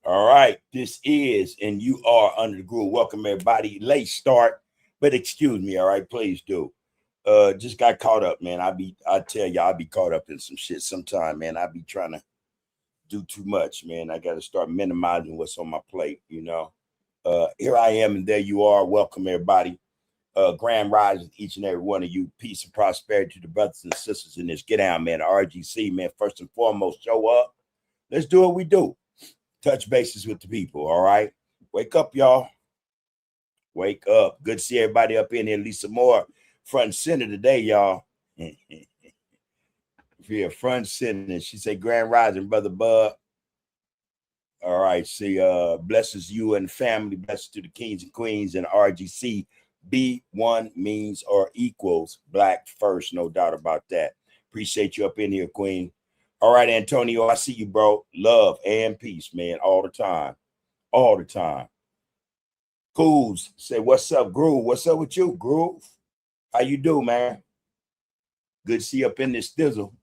All right, this is, and you are under the groove. Welcome everybody. Late start, but excuse me. All right, please do. Just got caught up, man. I tell you, I be caught up in some shit sometime, man. I be trying to do too much, man. I got to start minimizing what's on my plate, you know. Here I am, and there you are. Welcome everybody. Grand rising, each and every one of you. Peace and prosperity to the brothers and sisters in this. Get down, man. RGC, man. First and foremost, show up. Let's do what we do. Touch bases with the people. All right. Wake up, y'all. Wake up. Good to see everybody up in here. Lisa Moore, front and center today, y'all. Yeah, front and center. She said, Grand Rising, Brother Bud. All right. See, blesses you and family. Blesses to the kings and queens and RGC. B1 means or equals black first. No doubt about that. Appreciate you up in here, Queen. All right, Antonio, I see you, bro. Love and peace, man, all the time. All the time. Cools, say, what's up, Groove? What's up with you, Groove? How you do, man? Good to see you up in this thizzle.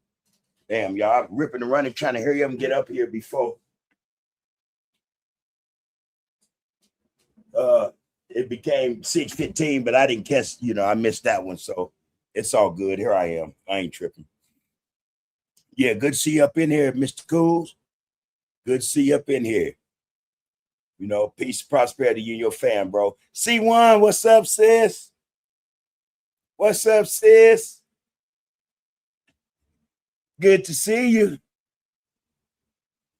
Damn, y'all, I'm ripping and running, trying to hurry up and get up here before it became 6:15, but I didn't catch, I missed that one, so it's all good. Here I am. I ain't tripping. Yeah, good to see you up in here, Mr. Cools. Good to see you up in here. Peace and prosperity, you and your fam, bro. C1, what's up, sis? What's up, sis? Good to see you.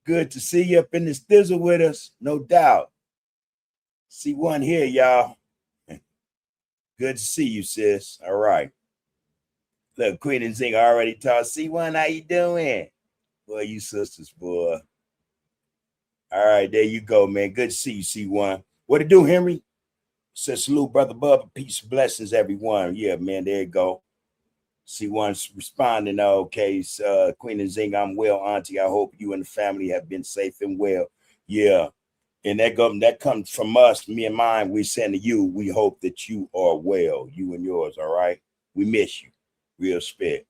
Good to see you up in this thizzle with us, no doubt. C1 here, y'all. Good to see you, sis. All right. Look, Queen and Zing already taught. C1, how you doing? Boy, you sisters, boy. All right, there you go, man. Good to see you, C1. What it do, Henry? Says salute, Brother Bubba. Peace and blessings, everyone. Yeah, man, there you go. C1's responding. Okay, Queen and Zing, I'm well, Auntie. I hope you and the family have been safe and well. Yeah. And that comes from us, me and mine. We're saying to you, we hope that you are well, you and yours, all right? We miss you. Real spit.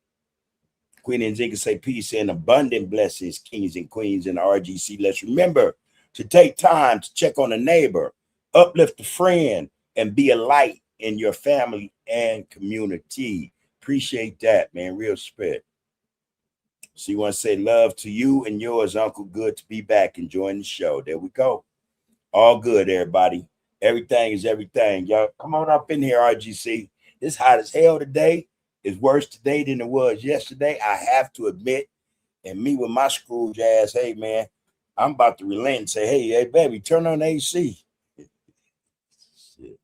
Queen and Zinga say peace and abundant blessings, kings and queens in the RGC. Let's remember to take time to check on a neighbor, uplift a friend, and be a light in your family and community. Appreciate that, man. Real spit. So you want to say love to you and yours, Uncle. Good to be back enjoying the show. There we go. All good, everybody. Everything is everything. Y'all come on up in here, RGC. It's hot as hell today. It's worse today than it was yesterday. I have to admit, and me with my Scrooge ass, hey man, I'm about to relent and say, hey baby, turn on the AC. Shit.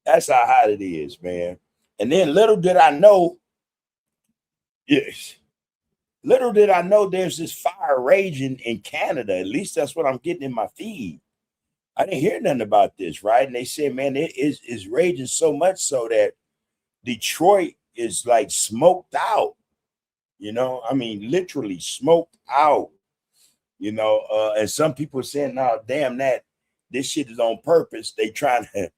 That's how hot it is, man. And then little did I know, yes, little did I know there's this fire raging in Canada. At least that's what I'm getting in my feed. I didn't hear nothing about this, right? And they said, man, it is raging so much so that Detroit is like smoked out. I mean, literally smoked out. And some people are saying, "No, damn that, this shit is on purpose. They trying to,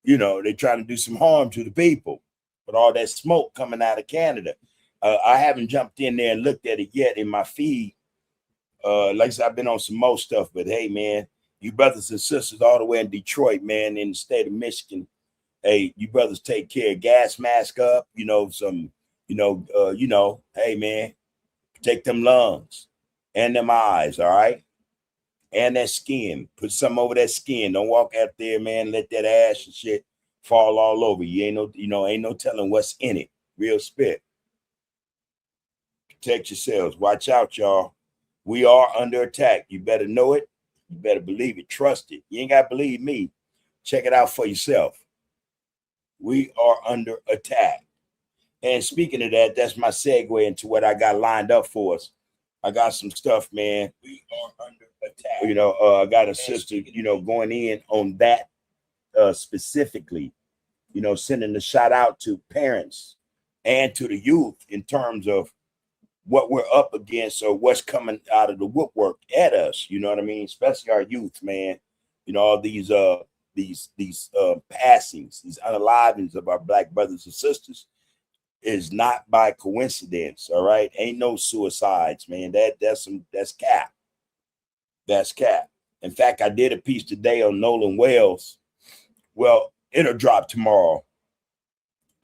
they trying to do some harm to the people." But all that smoke coming out of Canada, I haven't jumped in there and looked at it yet in my feed. Like I said, I've been on some more stuff, but hey, man, you brothers and sisters all the way in Detroit, man, in the state of Michigan. Hey, you brothers take care. Gas mask up, hey man, protect them lungs and them eyes, all right? And that skin. Put something over that skin. Don't walk out there, man. Let that ash and shit fall all over you. Ain't no telling what's in it. Real spit. Protect yourselves. Watch out, y'all. We are under attack. You better know it. You better believe it. Trust it. You ain't got to believe me. Check it out for yourself. We are under attack. And speaking of that, that's my segue into what I got lined up for us. I got some stuff, man. We are under attack. I got a sister, going in on that specifically, sending a shout out to parents and to the youth in terms of what we're up against or what's coming out of the woodwork at us. You know what I mean? Especially our youth, man. All these passings, these unalivings of our black brothers and sisters is not by coincidence. All right. Ain't no suicides, man. That's cap. That's cap. In fact, I did a piece today on Nolan Wells. Well, it'll drop tomorrow.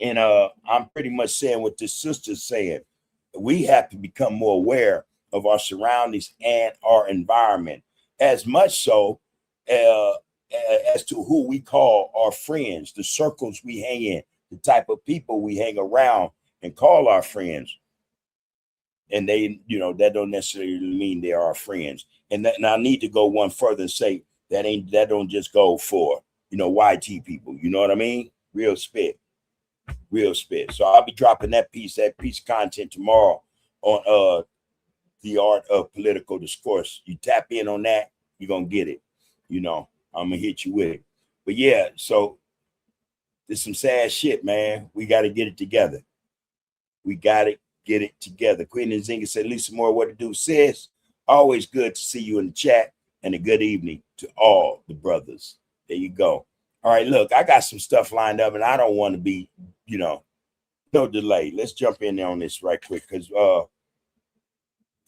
And I'm pretty much saying what this sister's saying. We have to become more aware of our surroundings and our environment, as much so as to who we call our friends, the circles we hang in, the type of people we hang around and call our friends. And they, that don't necessarily mean they are our friends. And I need to go one further and say that don't just go for, YT people. You know what I mean? Real spit. So I'll be dropping that piece of content tomorrow on the art of political discourse. You tap in on that, you're gonna get it. I'm gonna hit you with it. But yeah, so there's some sad shit, man. We got to get it together. Queen Nzinga said, Lisa Moore, what to do, sis? Always good to see you in the chat, and a good evening to all the brothers. There you go. All right, look, I got some stuff lined up, and I don't want to be, no delay. Let's jump in there on this right quick, because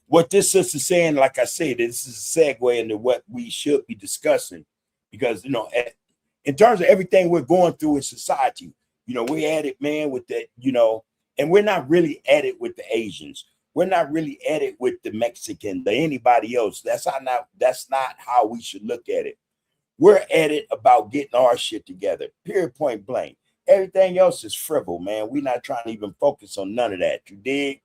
what this sister's saying, like I said, this is a segue into what we should be discussing, because, in terms of everything we're going through in society, we're at it, man, with that, and we're not really at it with the Asians. We're not really at it with the Mexican, or anybody else. That's not how we should look at it. We're at it about getting our shit together, period, point blank. Everything else is frivol, man. We're not trying to even focus on none of that. You dig?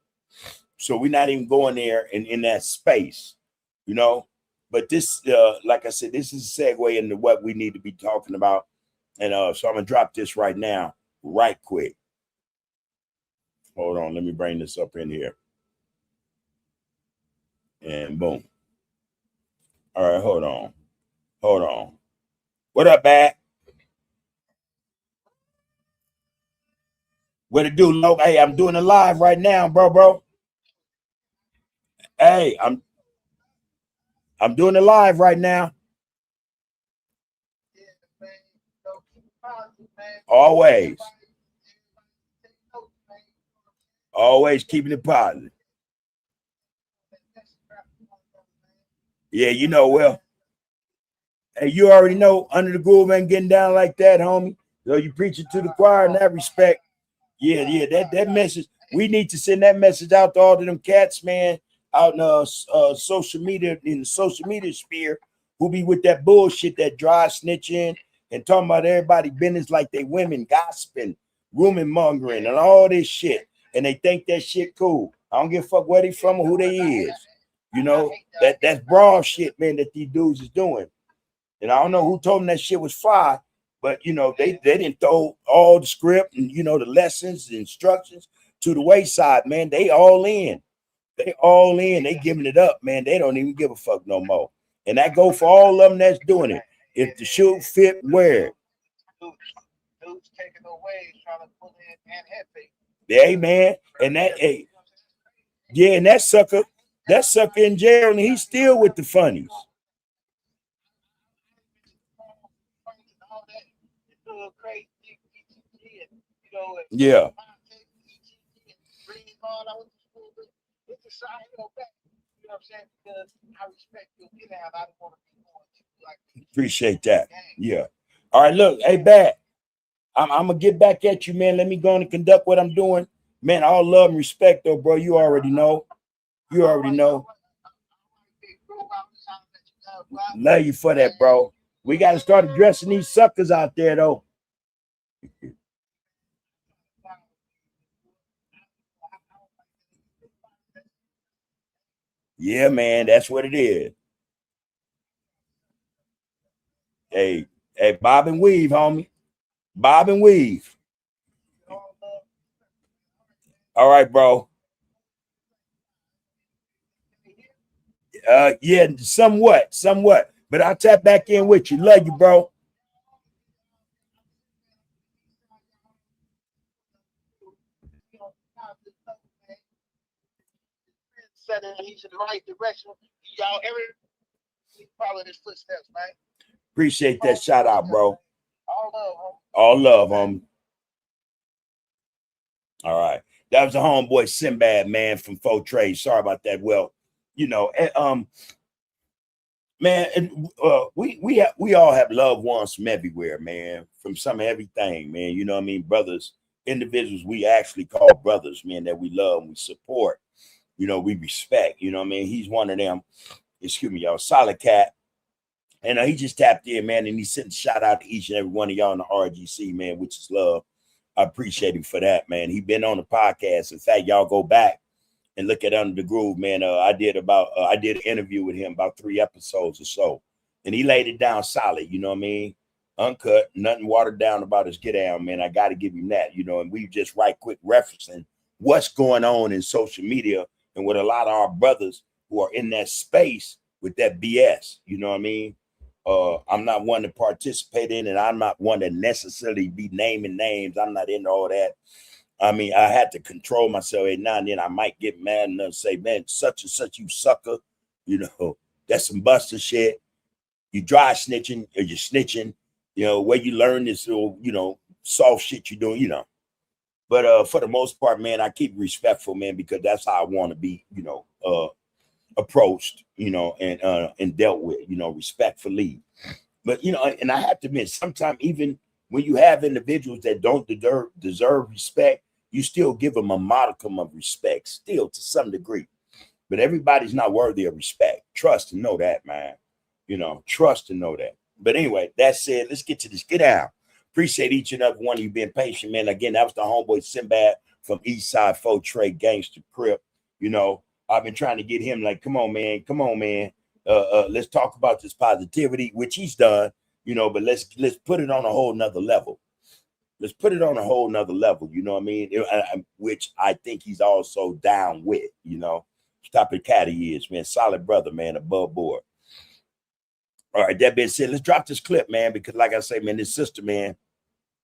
So we're not even going there in that space, But this, like I said, this is a segue into what we need to be talking about. And so I'm going to drop this right now, right quick. Hold on. Let me bring this up in here. And boom. All right, hold on. What up, Bat? What it do, Lo? Hey, I'm doing it live right now, bro. Hey, I'm doing it live right now. Always keeping it positive. Yeah, well. Hey, you already know, Under the Groove ain't getting down like that, homie. So you preach it to the choir in that respect. Yeah, that message. We need to send that message out to all of them cats, man, out in social media, in the social media sphere, who be with that bullshit, that dry snitching and talking about everybody business like they women, gossiping, rumor mongering, and all this shit. And they think that shit cool. I don't give a fuck where they from or who they is. That's broad shit, man, that these dudes is doing. And I don't know who told them that shit was fly, but they didn't throw all the script and the lessons, the instructions to the wayside, man. They all in. They giving it up, man. They don't even give a fuck no more. And that go for all of them that's doing it. If the shoe fit, wear it. Dudes taking away, trying to pull in and head fake. Yeah, man. And and that sucker in jail, and he's still with the funnies. Yeah. Appreciate that. Yeah. All right, look, hey, Bat, I'm gonna get back at you, man. Let me go and conduct what I'm doing, man. All love and respect, though, bro. You already know. Love you for that, bro. We got to start addressing these suckers out there, though. Yeah, man, that's what it is. Hey, bob and weave, homie. Bob and weave. All right, bro. Yeah, somewhat. But I'll tap back in with you. Love you, bro. He's in the right direction. Y'all follow his footsteps, man. Appreciate that shout out, bro. All love, homie. All right. That was a homeboy Sinbad, man, from Faux Trade. Sorry about that. Well, man, and we all have loved ones from everywhere, man, from some everything, man. You know what I mean? Brothers, individuals we actually call brothers, man, that we love and we support. You know, we respect. You know what I mean? He's one of them. Excuse me, y'all. Solid cat. And he just tapped in, man, and he sent a shout out to each and every one of y'all in the RGC, man, which is love. I appreciate him for that, man. He been on the podcast. In fact, y'all go back and look at Under the Groove, man. I did an interview with him about 3 episodes or so, and he laid it down solid. You know what I mean? Uncut, nothing watered down about his get down, man. I got to give him that, you know. And we just right quick referencing what's going on in social media and with a lot of our brothers who are in that space with that BS. You know what I mean? I'm not one to participate in, and I'm not one to necessarily be naming names. I'm not into all that. I mean, I had to control myself. And now and then I might get mad and say, man, such and such, you sucker. You know, that's some buster shit. You dry snitching or you're snitching. You know, where you learn this little, you know, soft shit you're doing, you know. But for the most part, man, I keep respectful, man, because that's how I want to be, you know, approached, you know, and dealt with, you know, respectfully. But, you know, and I have to admit, sometimes even when you have individuals that don't deserve respect, you still give them a modicum of respect, still to some degree. But everybody's not worthy of respect. Trust and know that, man. You know, trust and know that. But anyway, that said, let's get to this. Get down. Appreciate each and every one of you being patient, man. Again, that was the homeboy Sinbad from Eastside Faux Trade Gangster Crip. You know, I've been trying to get him like, come on, man. Come on, man. Let's talk about this positivity, which he's done, you know, but let's put it on a whole nother level. Let's put it on a whole nother level, you know what I mean? Which I think he's also down with, you know. Stop it, cat he is, man. Solid brother, man, above board. All right, that being said, let's drop this clip, man, because like I say, man, this sister, man,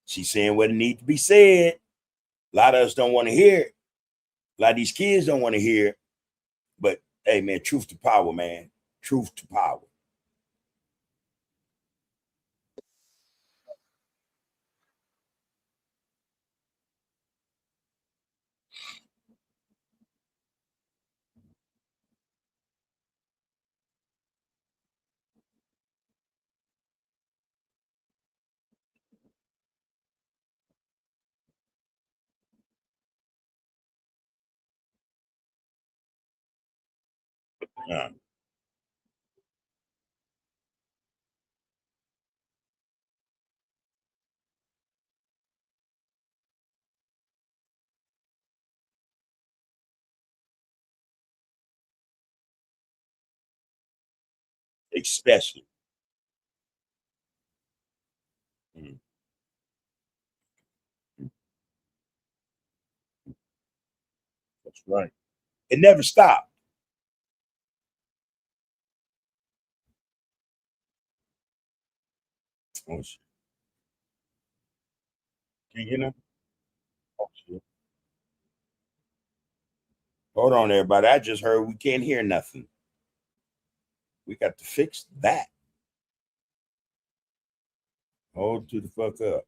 she's saying what it needs to be said. A lot of us don't want to hear it. A lot of these kids don't want to hear it. But hey, man, truth to power, man. Truth to power. Especially. Mm. That's right. It never stopped. Oh, shit. Can you hear them? Oh, shit. Hold on, everybody. I just heard we can't hear nothing. We got to fix that. Hold to the fuck up.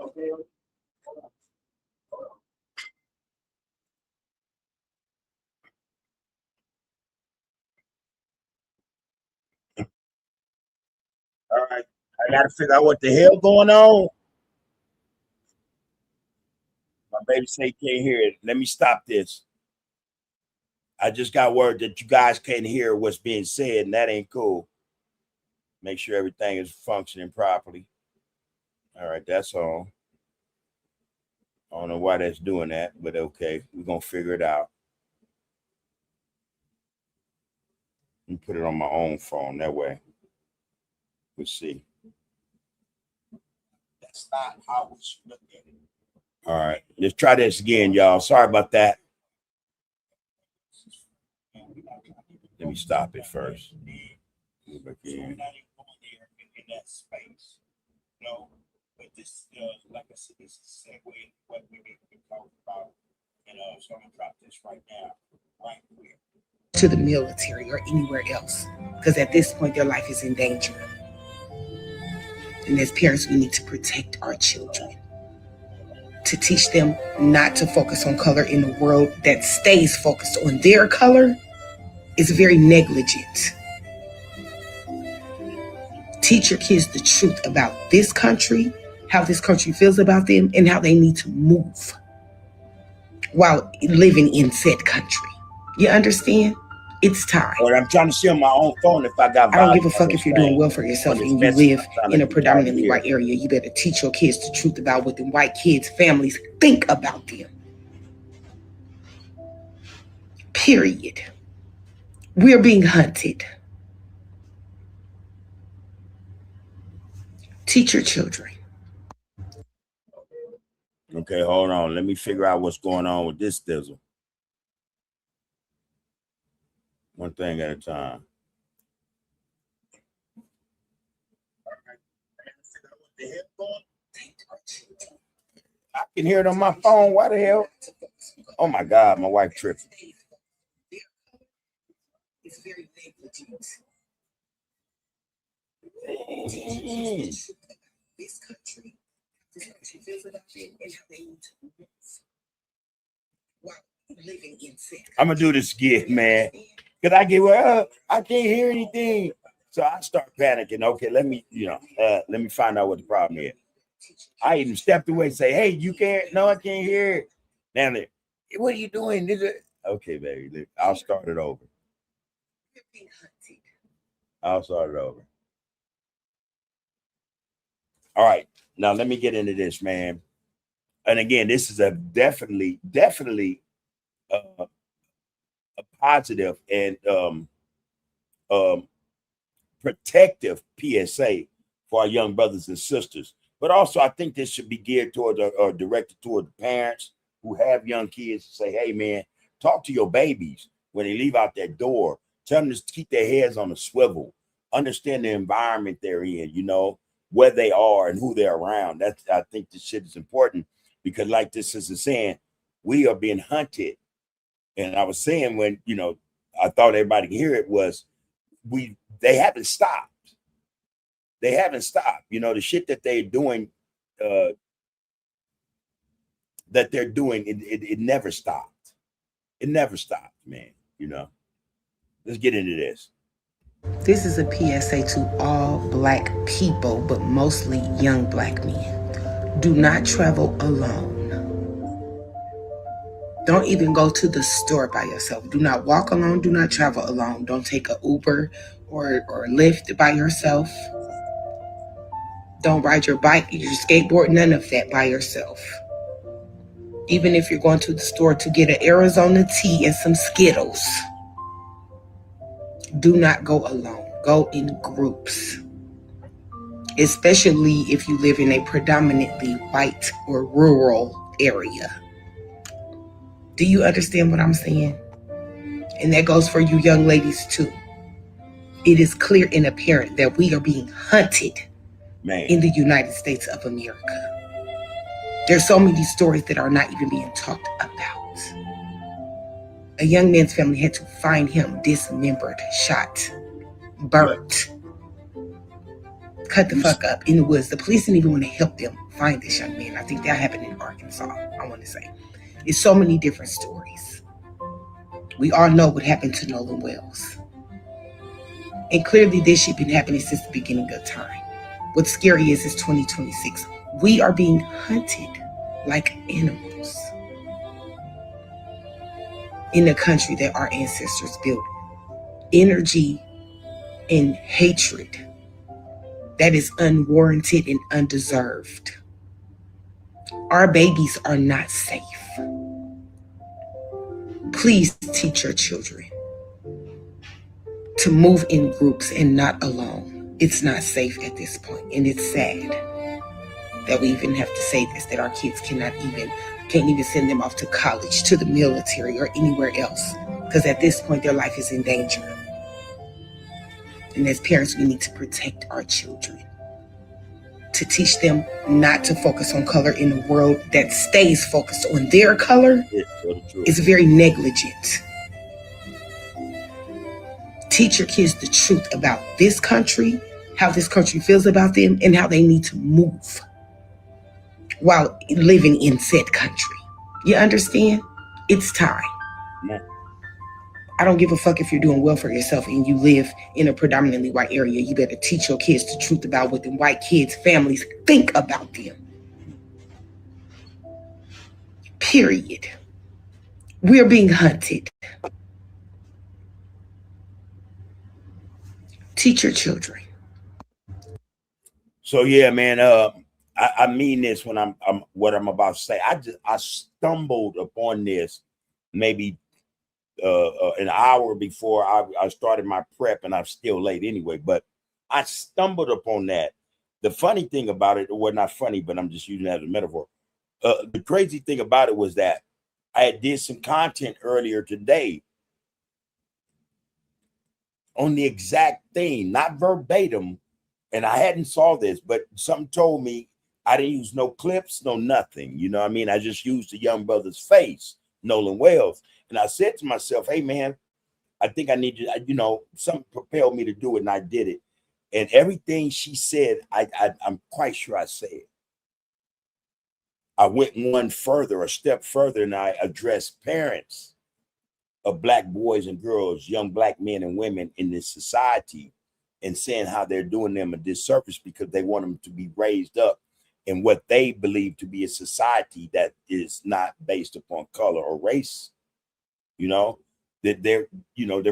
Okay. All right. I got to figure out what the hell going on. My baby say he can't hear it. Let me stop this. I just got word that you guys can't hear what's being said, and that ain't cool. Make sure everything is functioning properly. All right, that's all. I don't know why that's doing that, but okay, we're gonna figure it out. Let me put it on my own phone. That way, we'll see. That's not how we should look at it. All right, let's try this again, y'all. Sorry about that. Let me stop it first. Move back So we're in. not even going there in that space. No, but this, like I said, this is a segue into what we need to be talking about. So I'm gonna drop this right now, right here. To the military or anywhere else, because at this point their life is in danger. And as parents, we need to protect our children, to teach them not to focus on color in a world that stays focused on their color is very negligent. Teach your kids the truth about this country, how this country feels about them, and how they need to move while living in said country. You understand? It's time. Or I'm trying to see on my own phone if I got. I don't give a fuck if you're doing well for yourself and you live in a predominantly white area. You better teach your kids the truth about what the white kids' families think about them. Period. We're being hunted. Teach your children. Okay, hold on. Let me figure out what's going on with this thizzle. One thing at a time. I can hear it on my phone. Why the hell? Oh my God, my wife tripped. It's very negligent. This country feels about them and how they need to move while living in sin. I'm gonna do this again, man. Cause I get I can't hear anything. So I start panicking. Okay, let me find out what the problem is. I even stepped away and say, hey, you can't, no, I can't hear it. Now, what are you doing? Okay, baby, I'll start it over. I'll start it over. All right, now let me get into this, man. And again, this is a definitely a positive and protective PSA for our young brothers and sisters. But also, I think this should be geared toward or directed toward the parents who have young kids to say, hey, man, talk to your babies when they leave out that door. Tell them to keep their heads on a swivel. Understand the environment they're in, where they are and who they're around. I think this shit is important because, like this sister saying, we are being hunted. And I was saying when, I thought everybody could hear it was they haven't stopped. They haven't stopped. The shit that they're doing, it never stopped. It never stopped, man. Let's get into this. This is a PSA to all Black people, but mostly young Black men. Do not travel alone. Don't even go to the store by yourself. Do not walk alone. Do not travel alone. Don't take an Uber or Lyft by yourself. Don't ride your bike, your skateboard, none of that by yourself. Even if you're going to the store to get an Arizona tea and some Skittles, do not go alone. Go in groups, especially if you live in a predominantly white or rural area. Do you understand what I'm saying? And that goes for you young ladies too. It is clear and apparent that we are being hunted in the United States of America. There's so many stories that are not even being talked about. A young man's family had to find him dismembered, shot, burnt, cut the fuck up in the woods. The police didn't even want to help them find this young man. I think that happened in Arkansas, I want to say. It's so many different stories. We all know what happened to Nolan Wells. And clearly this shit been happening since the beginning of time. What's scary is it's 2026. We are being hunted like animals in a country that our ancestors built. Energy and hatred that is unwarranted and undeserved. Our babies are not safe. Please teach your children to move in groups and not alone. It's not safe at this point, and it's sad that we even have to say this, that our kids can't even send them off to college, to the military, or anywhere else, because at this point their life is in danger. And as parents, we need to protect our children, to teach them not to focus on color in a world that stays focused on their color. Is very negligent. Teach your kids the truth about this country, how this country feels about them, and how they need to move while living in said country. You understand? It's time. Yeah. I don't give a fuck if you're doing well for yourself and you live in a predominantly white area. You better teach your kids the truth about what the white kids' families think about them. Period. We're being hunted. Teach your children. So yeah, man. I mean this when I'm what I'm about to say. I stumbled upon this maybe an hour before I started my prep, and I'm still late anyway. But I stumbled upon that. The funny thing about it, well, not funny, but I'm just using that as a metaphor. The crazy thing about it was that I did some content earlier today on the exact thing, not verbatim, and I hadn't saw this, but something told me I didn't use no clips, no nothing. You know what I mean? I just used the young brother's face, Nolan Wells. And I said to myself, hey, man, I think I need to, you know, something propelled me to do it, and I did it. And everything she said, I'm quite sure I said. I went one further, a step further, and I addressed parents of Black boys and girls, young Black men and women in this society, and saying how they're doing them a disservice because they want them to be raised up in what they believe to be a society that is not based upon color or race. You know, that they're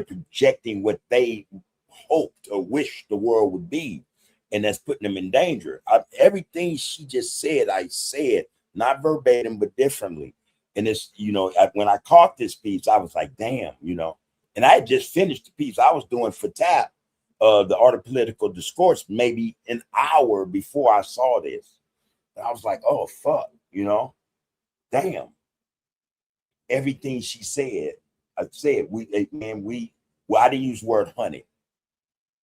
projecting what they hoped or wished the world would be, and that's putting them in danger. Everything she just said, I said, not verbatim, but differently. And it's, when I caught this piece, I was like, damn, and I had just finished the piece I was doing for TAP, the Art of Political Discourse, maybe an hour before I saw this. And I was like, oh, fuck, damn. Everything she said, I said, I didn't use the word hunted.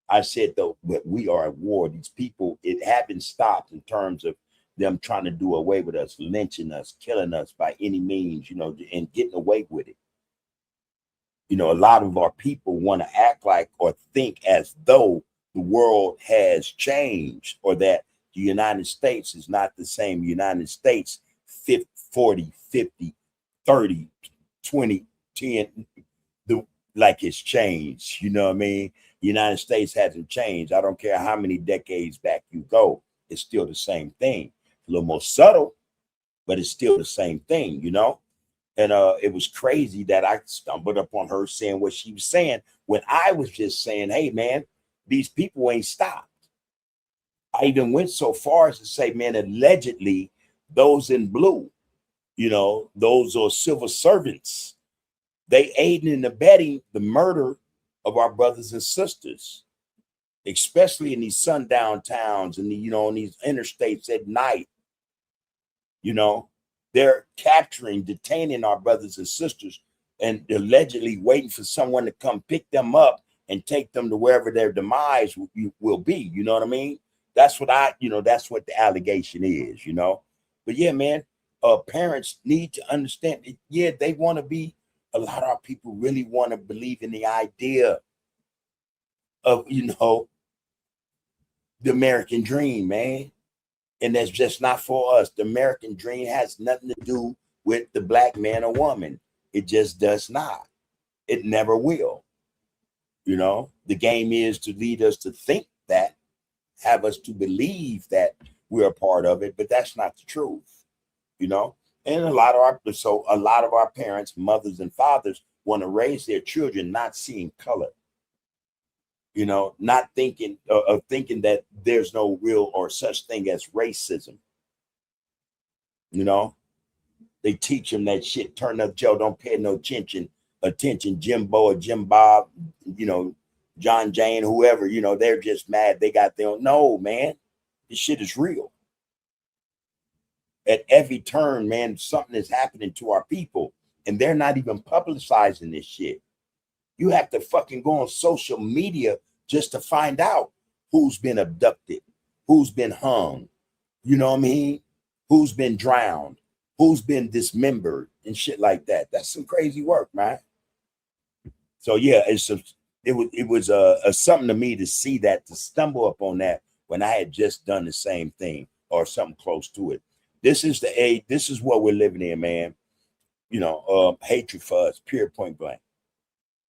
I said, though, but we are at war. These people, it haven't stopped in terms of them trying to do away with us, lynching us, killing us by any means, and getting away with it. A lot of our people want to act like or think as though the world has changed, or that the United States is not the same United States 50, 40, 50, 30, 20, 10, like it's changed. You know what I mean? The United States hasn't changed. I don't care how many decades back you go. It's still the same thing. A little more subtle, but it's still the same thing, And it was crazy that I stumbled upon her saying what she was saying when I was just saying, hey, man, these people ain't stopped. I even went so far as to say, man, allegedly those in blue, those are civil servants. They aiding and abetting the murder of our brothers and sisters, especially in these sundown towns and in these interstates at night. They're capturing, detaining our brothers and sisters, and allegedly waiting for someone to come pick them up and take them to wherever their demise will be. You know what I mean? That's what that's what the allegation is, But yeah, man, parents need to understand it. Yeah, they want to be, a lot of our people really want to believe in the idea of, the American dream, man. And that's just not for us. The American dream has nothing to do with the Black man or woman. It just does not. It never will. The game is to lead us to think that, have us to believe that we're a part of it, but that's not the truth, And a lot of our parents, mothers and fathers, want to raise their children not seeing color. Not thinking of thinking that there's no real or such thing as racism. They teach them that shit. Turn up, Joe. Don't pay no attention, Jimbo or Jim Bob, John Jane, whoever. They're just mad. They got their own. No, man, this shit is real. At every turn, man, something is happening to our people, and they're not even publicizing this shit. You have to fucking go on social media just to find out who's been abducted, who's been hung, you know what I mean? Who's been drowned, who's been dismembered and shit like that. That's some crazy work, man. So yeah, it was something to me to see that, to stumble upon that when I had just done the same thing or something close to it. This is the age, this is what we're living in, man. You know, hatred for us, period, point blank.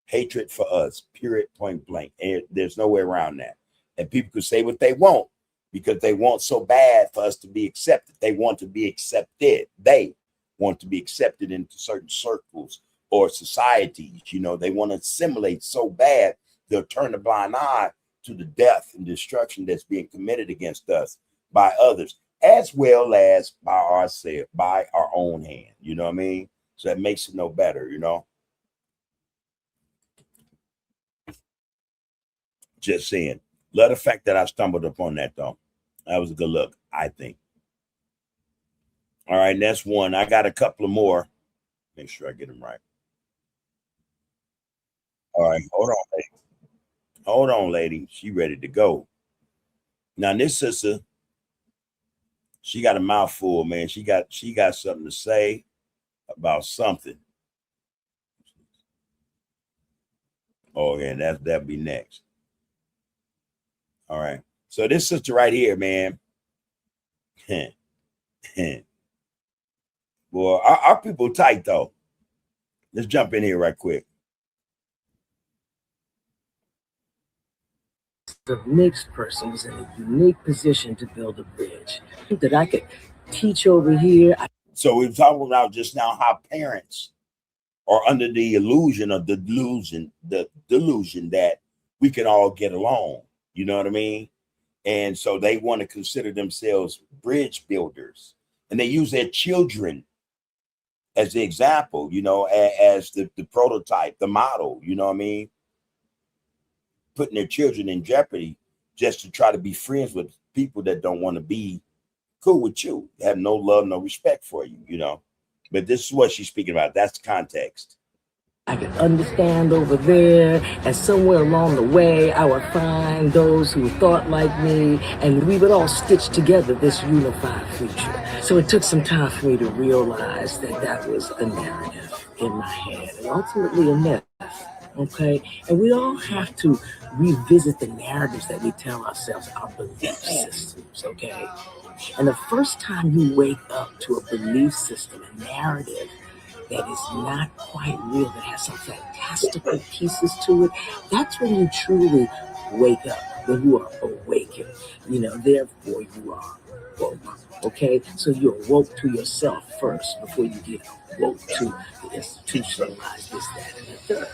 Hatred for us, period, point blank. And there's no way around that. And people could say what they want because they want so bad for us to be accepted. They want to be accepted. They want to be accepted into certain circles or societies. You know, they want to assimilate so bad, they'll turn a blind eye to the death and destruction that's being committed against us by others, as well as by ourselves, by our own hand. You know what I mean? So that makes it no better, you know? Just saying. Love the fact that I stumbled upon that, though. That was a good look, I think. All right, that's one. I got a couple of more. Make sure I get them right. All right, hold on, lady. Hold on, lady. She ready to go. Now, this sister, she got a mouthful, man. She got something to say about something. Oh, yeah, that'll be next. All right. So this sister right here, man. Boy, our people tight, though. Let's jump in here right quick. The mixed person was in a unique position to build a bridge that I could teach over here. So we were talking about just now how parents are under the illusion of the delusion that we can all get along. You know what I mean? And so they want to consider themselves bridge builders, and they use their children as the example, you know, as the prototype, the model, you know what I mean? Putting their children in jeopardy just to try to be friends with people that don't want to be cool with you, have no love, no respect for you, you know? But this is what she's speaking about. That's the context. I could understand over there, and somewhere along the way, I would find those who thought like me, and we would all stitch together this unified future. So it took some time for me to realize that that was a narrative in my head, and ultimately a myth, okay? And we all have to revisit the narratives that we tell ourselves, our belief systems, okay? And the first time you wake up to a belief system, a narrative, that is not quite real, that has some fantastical pieces to it, that's when you truly wake up, when you are awakened. You know, therefore you are woke. Okay? So you're woke to yourself first before you get woke to the institutionalized this, that, and the third.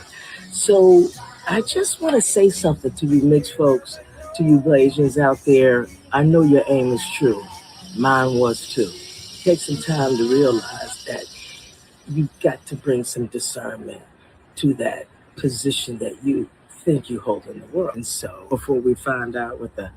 So I just want to say something to you mixed folks, to you Blasians out there. I know your aim is true. Mine was too. Take some time to realize that you've got to bring some discernment to that position that you think you hold in the world. And so before we find out what the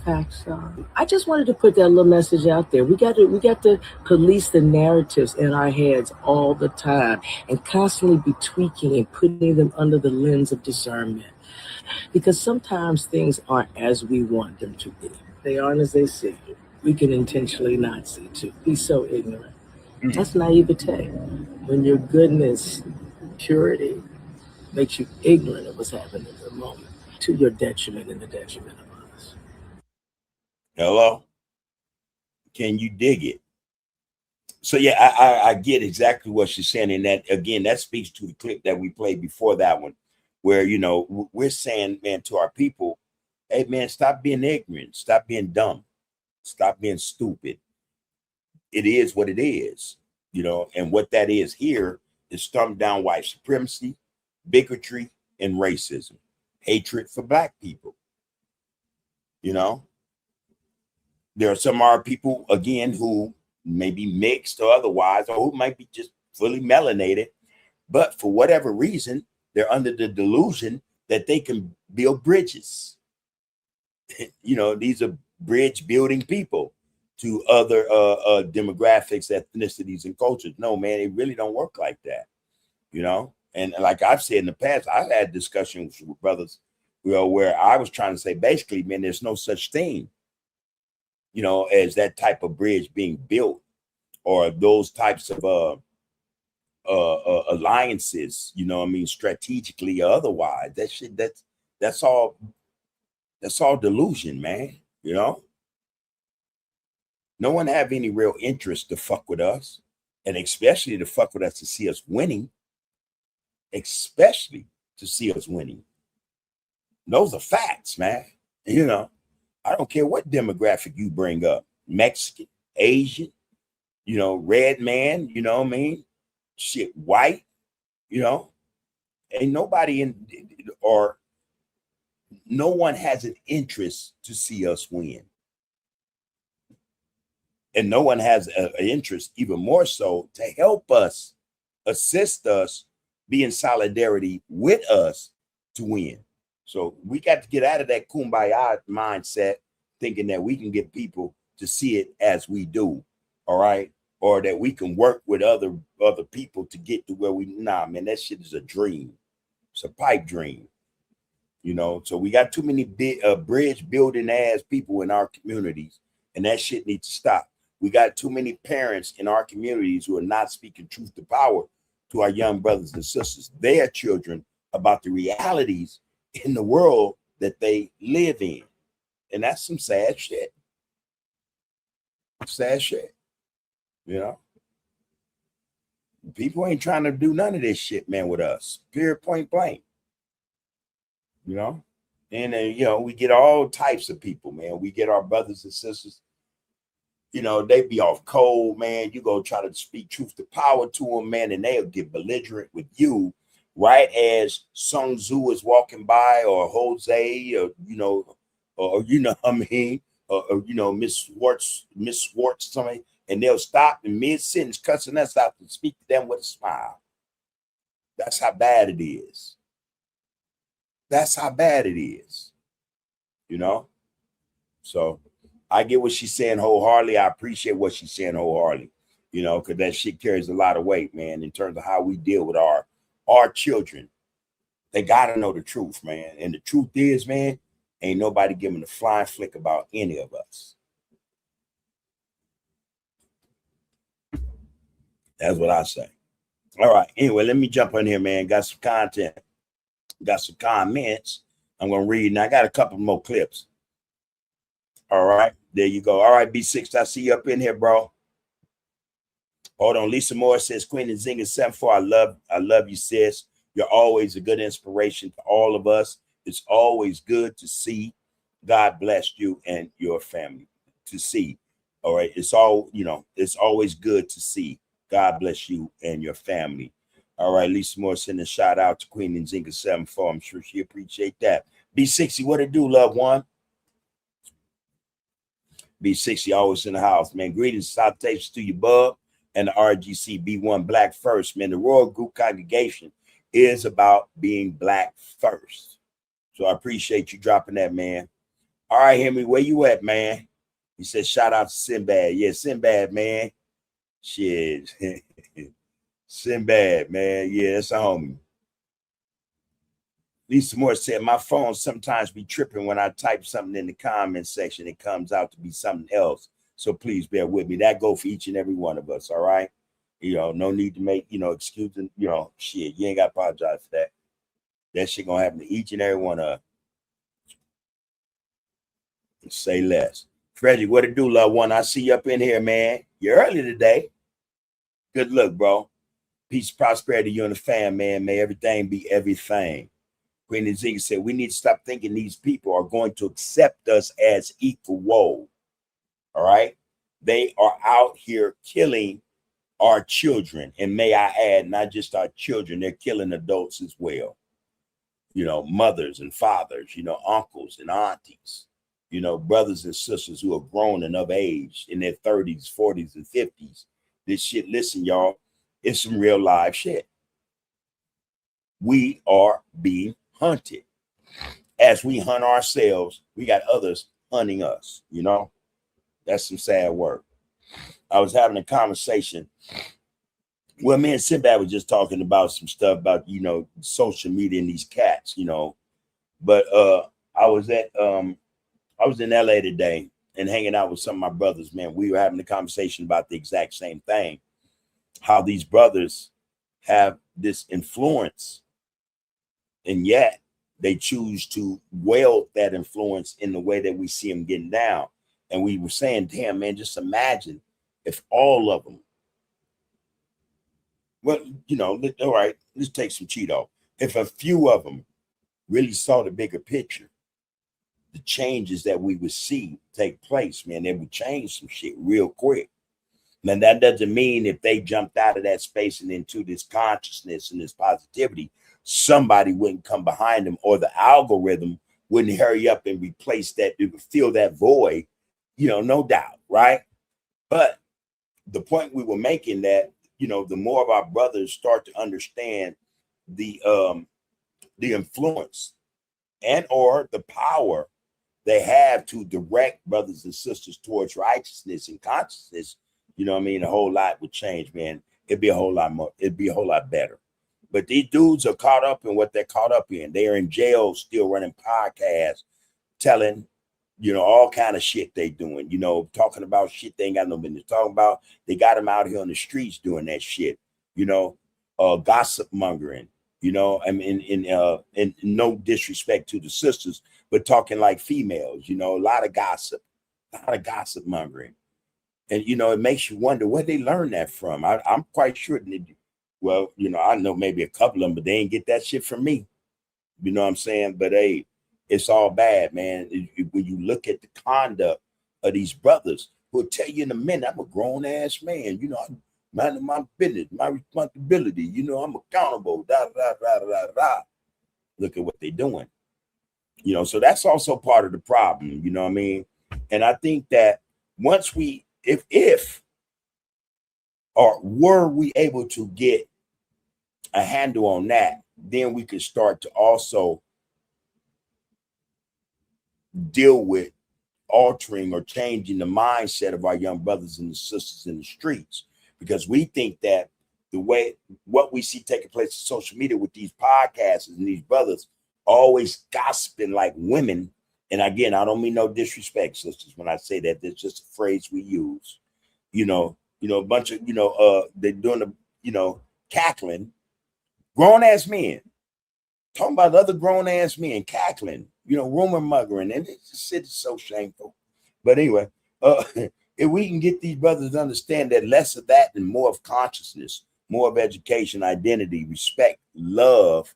facts are, I just wanted to put that little message out there. We got to police the narratives in our heads all the time and constantly be tweaking and putting them under the lens of discernment. Because sometimes things aren't as we want them to be. They aren't as they see. We can intentionally not see too. Be so ignorant. That's naivete. When your goodness, purity, makes you ignorant of what's happening in the moment, to your detriment and the detriment of others. Hello? Can you dig it? So yeah, I get exactly what she's saying. And that, again, that speaks to the clip that we played before that one, where, you know, we're saying, man, to our people, hey, man, stop being ignorant. Stop being dumb. Stop being stupid. It is what it is, you know, and what that is here is thumbed down white supremacy, bigotry, and racism, hatred for Black people. You know, there are some of our people, again, who may be mixed or otherwise, or who might be just fully melanated, but for whatever reason, they're under the delusion that they can build bridges. You know, these are bridge building people to other demographics, ethnicities, and cultures. No, man, it really don't work like that, you know? And like I've said in the past, I've had discussions with brothers Well, where I was trying to say, basically, man, there's no such thing, as that type of bridge being built, or those types of alliances, strategically or otherwise. That shit, that's all delusion, man. No one have any real interest to fuck with us, and especially to fuck with us to see us winning. Especially to see us winning. Those are facts, man. I don't care what demographic you bring up. Mexican, Asian, red man, shit, white, ain't nobody or no one has an interest to see us win. And no one has an interest, even more so, to help us, assist us, be in solidarity with us to win. So we got to get out of that kumbaya mindset, thinking that we can get people to see it as we do, all right? Or that we can work with other people to get to where man, that shit is a dream. It's a pipe dream, So we got too many bridge building ass people in our communities, and that shit needs to stop. We got too many parents in our communities who are not speaking truth to power to our young brothers and sisters, their children, about the realities in the world that they live in. And that's some sad shit. Sad shit. People ain't trying to do none of this shit, man, with us. Period, point blank. And then, we get all types of people, man. We get our brothers and sisters. They be off cold, man. You go try to speak truth to power to them, man, and they'll get belligerent with you, right as Sun Tzu is walking by, or Jose, or Miss Schwartz, something, and they'll stop in mid-sentence, cussing us out, and speak to them with a smile. That's how bad it is. That's how bad it is. So I get what she's saying wholeheartedly. I appreciate what she's saying wholeheartedly, because that shit carries a lot of weight, man, in terms of how we deal with our children. They got to know the truth, man. And the truth is, man, ain't nobody giving a flying flick about any of us. That's what I say. All right. Anyway, let me jump in here, man. Got some content. Got some comments I'm going to read. And I got a couple more clips. All right. There you go. All right, B6, I see you up in here, bro. Hold on. Lisa Moore says, Queen and Zinga 74. I love you, sis. You're always a good inspiration to all of us. It's always good to see. God bless you and your family to see. All right. It's always good to see. God bless you and your family. All right. Lisa Moore sending a shout out to Queen and Zinga 74. I'm sure she appreciate that. B60, what it do, loved one? B60 always in the house, man. Greetings, salutations to you, bub, and the RGC B1 Black First, man. The Royal Group Congregation is about being Black first. So I appreciate you dropping that, man. All right, Henry, where you at, man? He said, shout out to Sinbad. Yeah, Sinbad, man. Shit. Sinbad, man. Yeah, that's a homie. Lisa Moore said, my phone sometimes be tripping when I type something in the comment section. It comes out to be something else. So please bear with me. That go for each and every one of us, all right? No need to make, excuses. Shit, you ain't got to apologize for that. That shit going to happen to each and every one of us. Say less. Frederick, what it do, loved one? I see you up in here, man. You're early today. Good luck, bro. Peace, prosperity, you and the fam, man. May everything be everything. Queen Nzinga said, we need to stop thinking these people are going to accept us as equal. Whoa. All right. They are out here killing our children. And may I add, not just our children, they're killing adults as well. Mothers and fathers, uncles and aunties, brothers and sisters who are grown and of age in their 30s, 40s, and 50s. This shit, listen, y'all, it's some real live shit. We are being hunted. As we hunt ourselves, we got others hunting us, That's some sad work. I was having a conversation. Well, me and Sinbad was just talking about some stuff about, social media and these cats, But I was in LA today and hanging out with some of my brothers, man. We were having a conversation about the exact same thing. How these brothers have this influence, and yet they choose to wield that influence in the way that we see them getting down. And we were saying, damn, man, just imagine if all of them, well, all right, let's take some Cheeto. If a few of them really saw the bigger picture, the changes that we would see take place, man, they would change some shit real quick. Now, that doesn't mean if they jumped out of that space and into this consciousness and this positivity, somebody wouldn't come behind them, or the algorithm wouldn't hurry up and replace that, it would fill that void, no doubt, right? But the point we were making that, the more of our brothers start to understand the influence and or the power they have to direct brothers and sisters towards righteousness and consciousness, a whole lot would change, man. It'd be a whole lot more. It'd be a whole lot better. But these dudes are caught up in what they're caught up in. They're in jail, still running podcasts, telling, all kind of shit they doing, talking about shit they ain't got no business talking about. They got them out here on the streets doing that shit, gossip mongering, and no disrespect to the sisters, but talking like females, a lot of gossip mongering. And, it makes you wonder where they learn that from. I'm quite sure. I know maybe a couple of them, but they ain't get that shit from me. You know what I'm saying? But hey, it's all bad, man. When you look at the conduct of these brothers, who'll tell you in a minute, I'm a grown ass man. I'm minding my business, my responsibility. I'm accountable. Da da da da da. Look at what they're doing. So that's also part of the problem. You know what I mean? And I think that once we, if or were we able to get a handle on that, then we could start to also deal with altering or changing the mindset of our young brothers and sisters in the streets. Because we think that what we see taking place on social media with these podcasts and these brothers always gossiping like women. And again, I don't mean no disrespect, sisters, when I say that. That's just a phrase we use. A bunch of, they're doing the, cackling. Grown ass men talking about other grown ass men cackling, rumor mongering, and it's so shameful. But anyway, if we can get these brothers to understand that less of that and more of consciousness, more of education, identity, respect, love,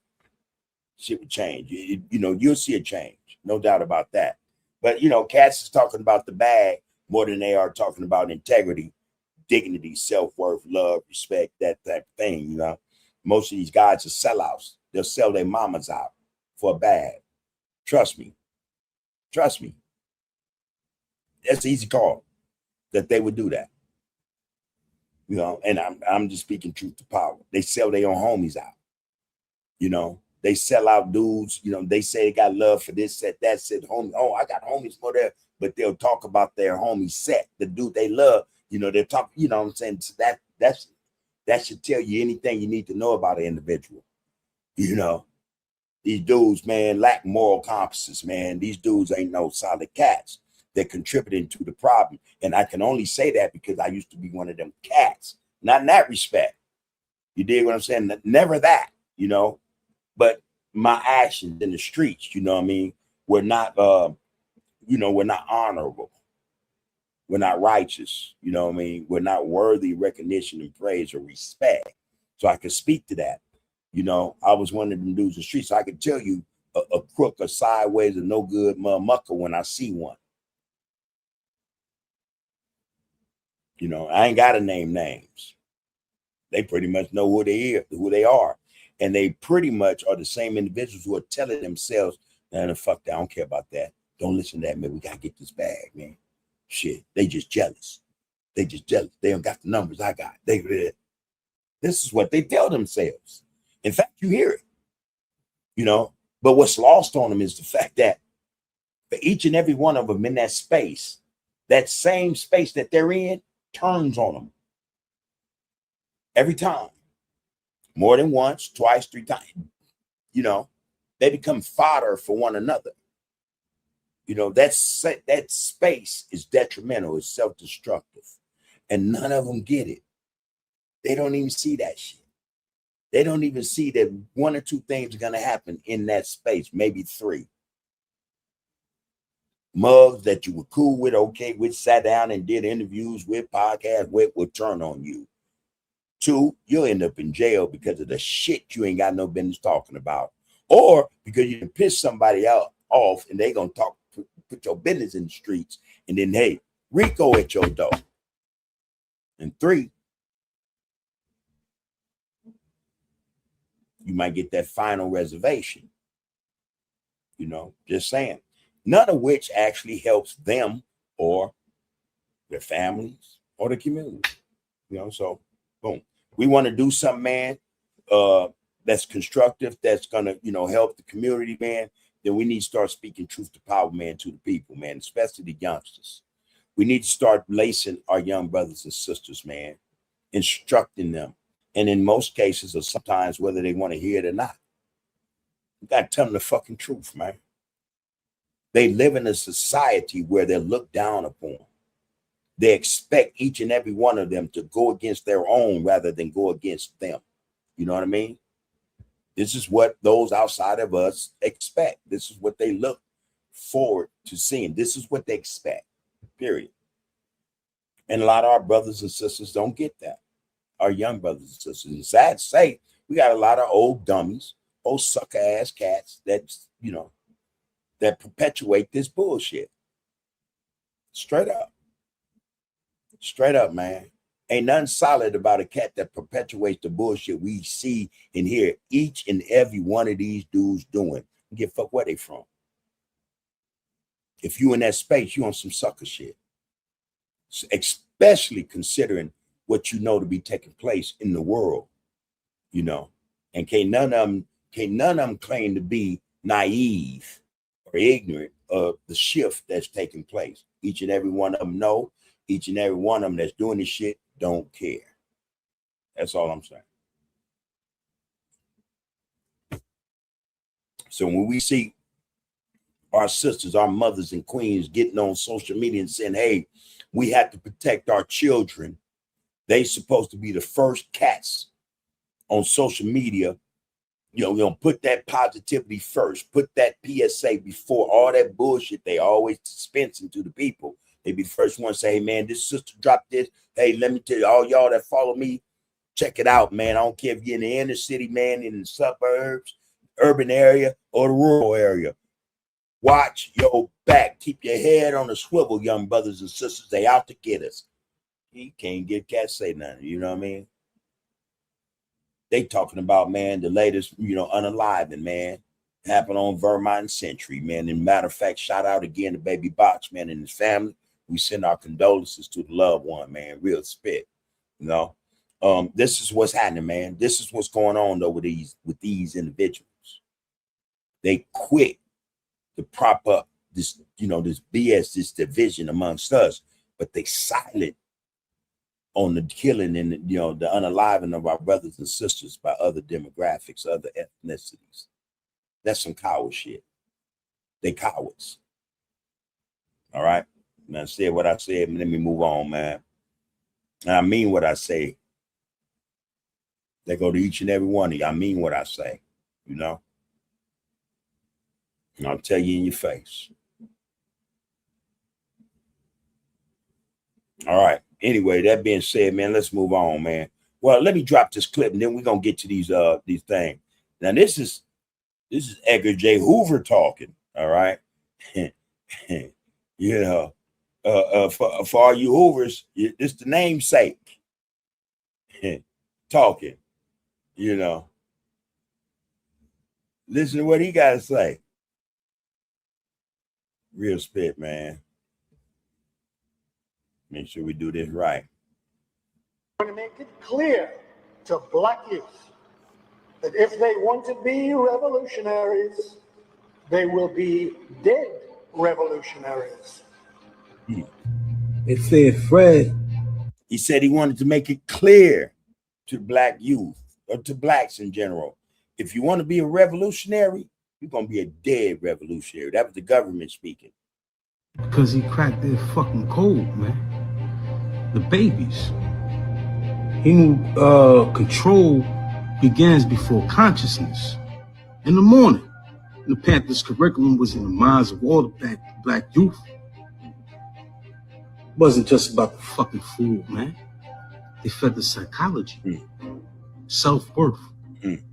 shit would change. You'll see a change, no doubt about that. But cats is talking about the bag more than they are talking about integrity, dignity, self-worth, love, respect, that type of thing. Most of these guys are sellouts. They'll sell their mamas out for a bag. Trust me. That's an easy call that they would do that. And I'm just speaking truth to power. They sell their own homies out. They sell out dudes. They say they got love for this set, that set, homie. Oh, I got homies for there, but they'll talk about their homie set, the dude they love. They'll talk. What I'm saying? So that should tell you anything you need to know about an individual. These dudes, man, lack moral compasses, man. These dudes ain't no solid cats. They're contributing to the problem. And I can only say that because I used to be one of them cats. Not in that respect. You dig what I'm saying? Never that, but my actions in the streets, were not, we're not honorable. We're not righteous. We're not worthy of recognition and praise or respect. So I can speak to that. I was one of them dudes in the streets. So I can tell you a crook, a sideways, a no good motherfucker when I see one. I ain't got to name names. They pretty much know who they are. And they pretty much are the same individuals who are telling themselves, nah, fuck that, I don't care about that. Don't listen to that, man. We got to get this bag, man. Shit, they just jealous. They don't got the numbers I got. This is what they tell themselves. In fact, you hear it, but what's lost on them is the fact that for each and every one of them in that space, that same space that they're in turns on them every time, more than once, twice, three times, They become fodder for one another. You know, that space is detrimental, it's self-destructive. And none of them get it. They don't even see that shit. They don't even see that one or two things are going to happen in that space, maybe three. Mugs that you were cool with, okay with, sat down and did interviews with, podcasts with, will turn on you. Two, you'll end up in jail because of the shit you ain't got no business talking about. Or because you can piss somebody off and they going to put your business in the streets. And then, hey, Rico at your door. And three, you might get that final reservation. You know, just saying. None of which actually helps them or their families or the community. You know, so boom. We want to do something, man, that's constructive, that's gonna, you know, help the community, man. Then we need to start speaking truth to power, man, to the people, man, especially the youngsters. We need to start lacing our young brothers and sisters, man, instructing them. And in most cases, or sometimes, whether they want to hear it or not, you got to tell them the fucking truth, man. They live in a society where they're looked down upon. They expect each and every one of them to go against their own rather than go against them. You know what I mean? This is what those outside of us expect. This is what they look forward to seeing. This is what they expect, period. And a lot of our brothers and sisters don't get that. Our young brothers and sisters. And sad to say, we got a lot of old dummies, old sucker ass cats that, you know, that perpetuate this bullshit. Straight up. Straight up, man. Ain't nothing solid about a cat that perpetuates the bullshit we see and hear each and every one of these dudes doing. Give a fuck where they from. If you in that space, you on some sucker shit. Especially considering what you know to be taking place in the world, you know. And can't none of them claim to be naive or ignorant of the shift that's taking place. Each and every one of them know. Each and every one of them that's doing this shit don't care. That's all I'm saying. So when we see our sisters, our mothers and queens getting on social media and saying, hey, we have to protect our children, they supposed to be the first cats on social media. You know, put that positivity first. Put that PSA before all that bullshit they always dispensing to the people. They be the first one to say, hey, man, this sister dropped this. Hey, let me tell you, all y'all that follow me, check it out, man. I don't care if you're in the inner city, man, in the suburbs, urban area, or the rural area. Watch your back. Keep your head on the swivel, young brothers and sisters. They out to get us. He can't get cats say nothing. You know what I mean? They talking about, man, the latest, you know, unaliving, man. Happened on Vermont Century, man. And matter of fact, shout out again to Baby Box, man, and his family. We send our condolences to the loved one, man. Real spit, you know. This is what's happening, man. This is what's going on though with these individuals. They quit to prop up this, you know, this BS, this division amongst us, but they silent on the killing and, you know, the unaliving of our brothers and sisters by other demographics, other ethnicities. That's some coward shit. They cowards. All right. Now I said what I said, let me move on, man. And I mean what I say. They go to each and every one of you. I mean what I say, you know. And I'll tell you in your face. All right. Anyway, that being said, man, let's move on, man. Well, let me drop this clip and then we're gonna get to these things. Now, this is Edgar J. Hoover talking. All right. You know, for all you Hoovers, it's the namesake talking, you know. Listen to what he got to say. Real spit, man. Make sure we do this right. I want to make it clear to black youth that if they want to be revolutionaries, they will be dead revolutionaries. It said Fred. He said he wanted to make it clear to black youth or to blacks in general. If you want to be a revolutionary, You're gonna be a dead revolutionary. That was the government speaking. Because he cracked their fucking code, man. The babies. He knew control begins before consciousness. In the morning, the Panthers' curriculum was in the minds of all the black youth. It wasn't just about the fucking food, man. They fed the psychology, self-worth,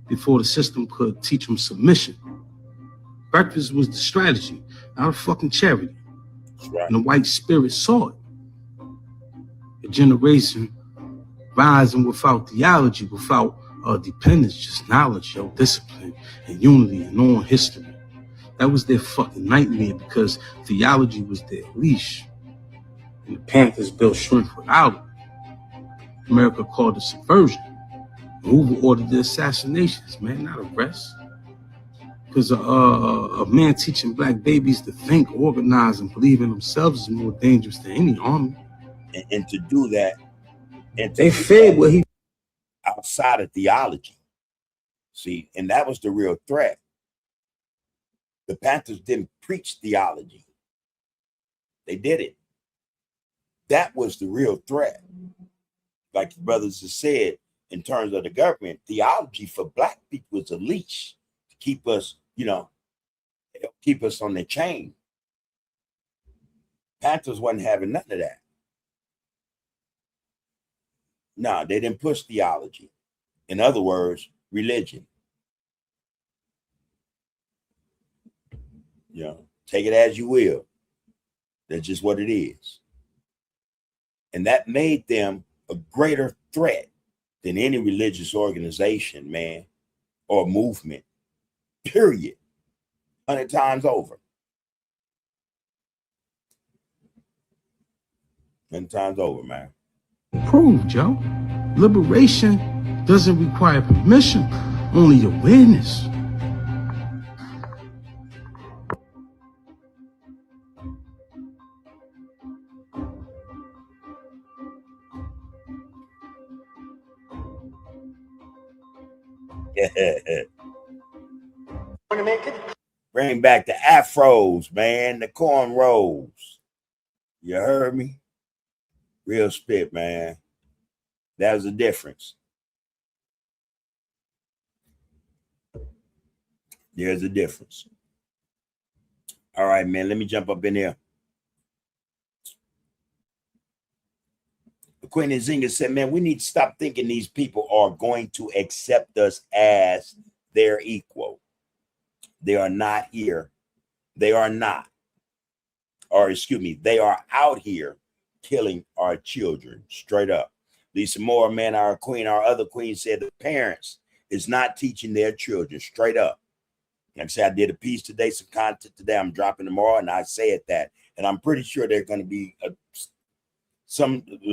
before the system could teach them submission. Breakfast was the strategy, not a fucking charity. Right. And the white spirit saw it. A generation rising without theology, without dependence, just knowledge, discipline, and unity and knowing history. That was their fucking nightmare because theology was their leash. And the Panthers built strength without it. America called it subversion. Hoover ordered the assassinations, man, not arrests. Because a man teaching black babies to think, organize, and believe in themselves is more dangerous than any army. And to do that, and they fed what he outside of theology. See, and that was the real threat. The Panthers didn't preach theology. They did it. That was the real threat. Like the brothers have said, in terms of the government, theology for black people is a leash to keep us, keep us on the chain. Panthers wasn't having none of that. No, they didn't push theology. In other words, religion. Take it as you will. That's just what it is. And that made them a greater threat than any religious organization, man, or movement, period. 100 times over. 100 times over, man. Proved, Joe. Liberation doesn't require permission, only awareness. Bring back the afros, man, the cornrows. You heard me? Real spit, man. That was the difference. There's a difference. All right, man, let me jump up in here. Quinn Nzinga said, man, we need to stop thinking these people are going to accept us as their equal. They are not here. They are not. Or excuse me, they are out here killing our children, straight up. Lisa Moore, man, our queen, our other queen, said the parents is not teaching their children, straight up. Like I said, I did a piece today, some content today. I'm dropping tomorrow, and I said that. And I'm pretty sure they're going to be a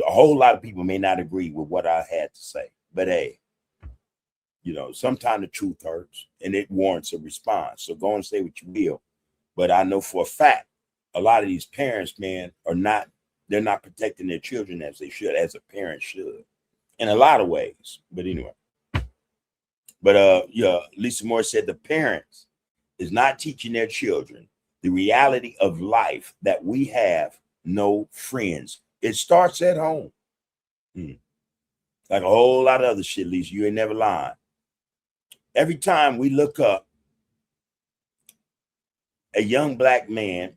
whole lot of people may not agree with what I had to say. But hey, sometimes the truth hurts and it warrants a response. So go and say what you will. But I know for a fact, a lot of these parents, man, they're not protecting their children as they should, as a parent should, in a lot of ways. But anyway, Lisa Moore said the parents is not teaching their children the reality of life, that we have no friends. It starts at home. Like a whole lot of other shit, Lisa, you ain't never lying. Every time we look up a young black man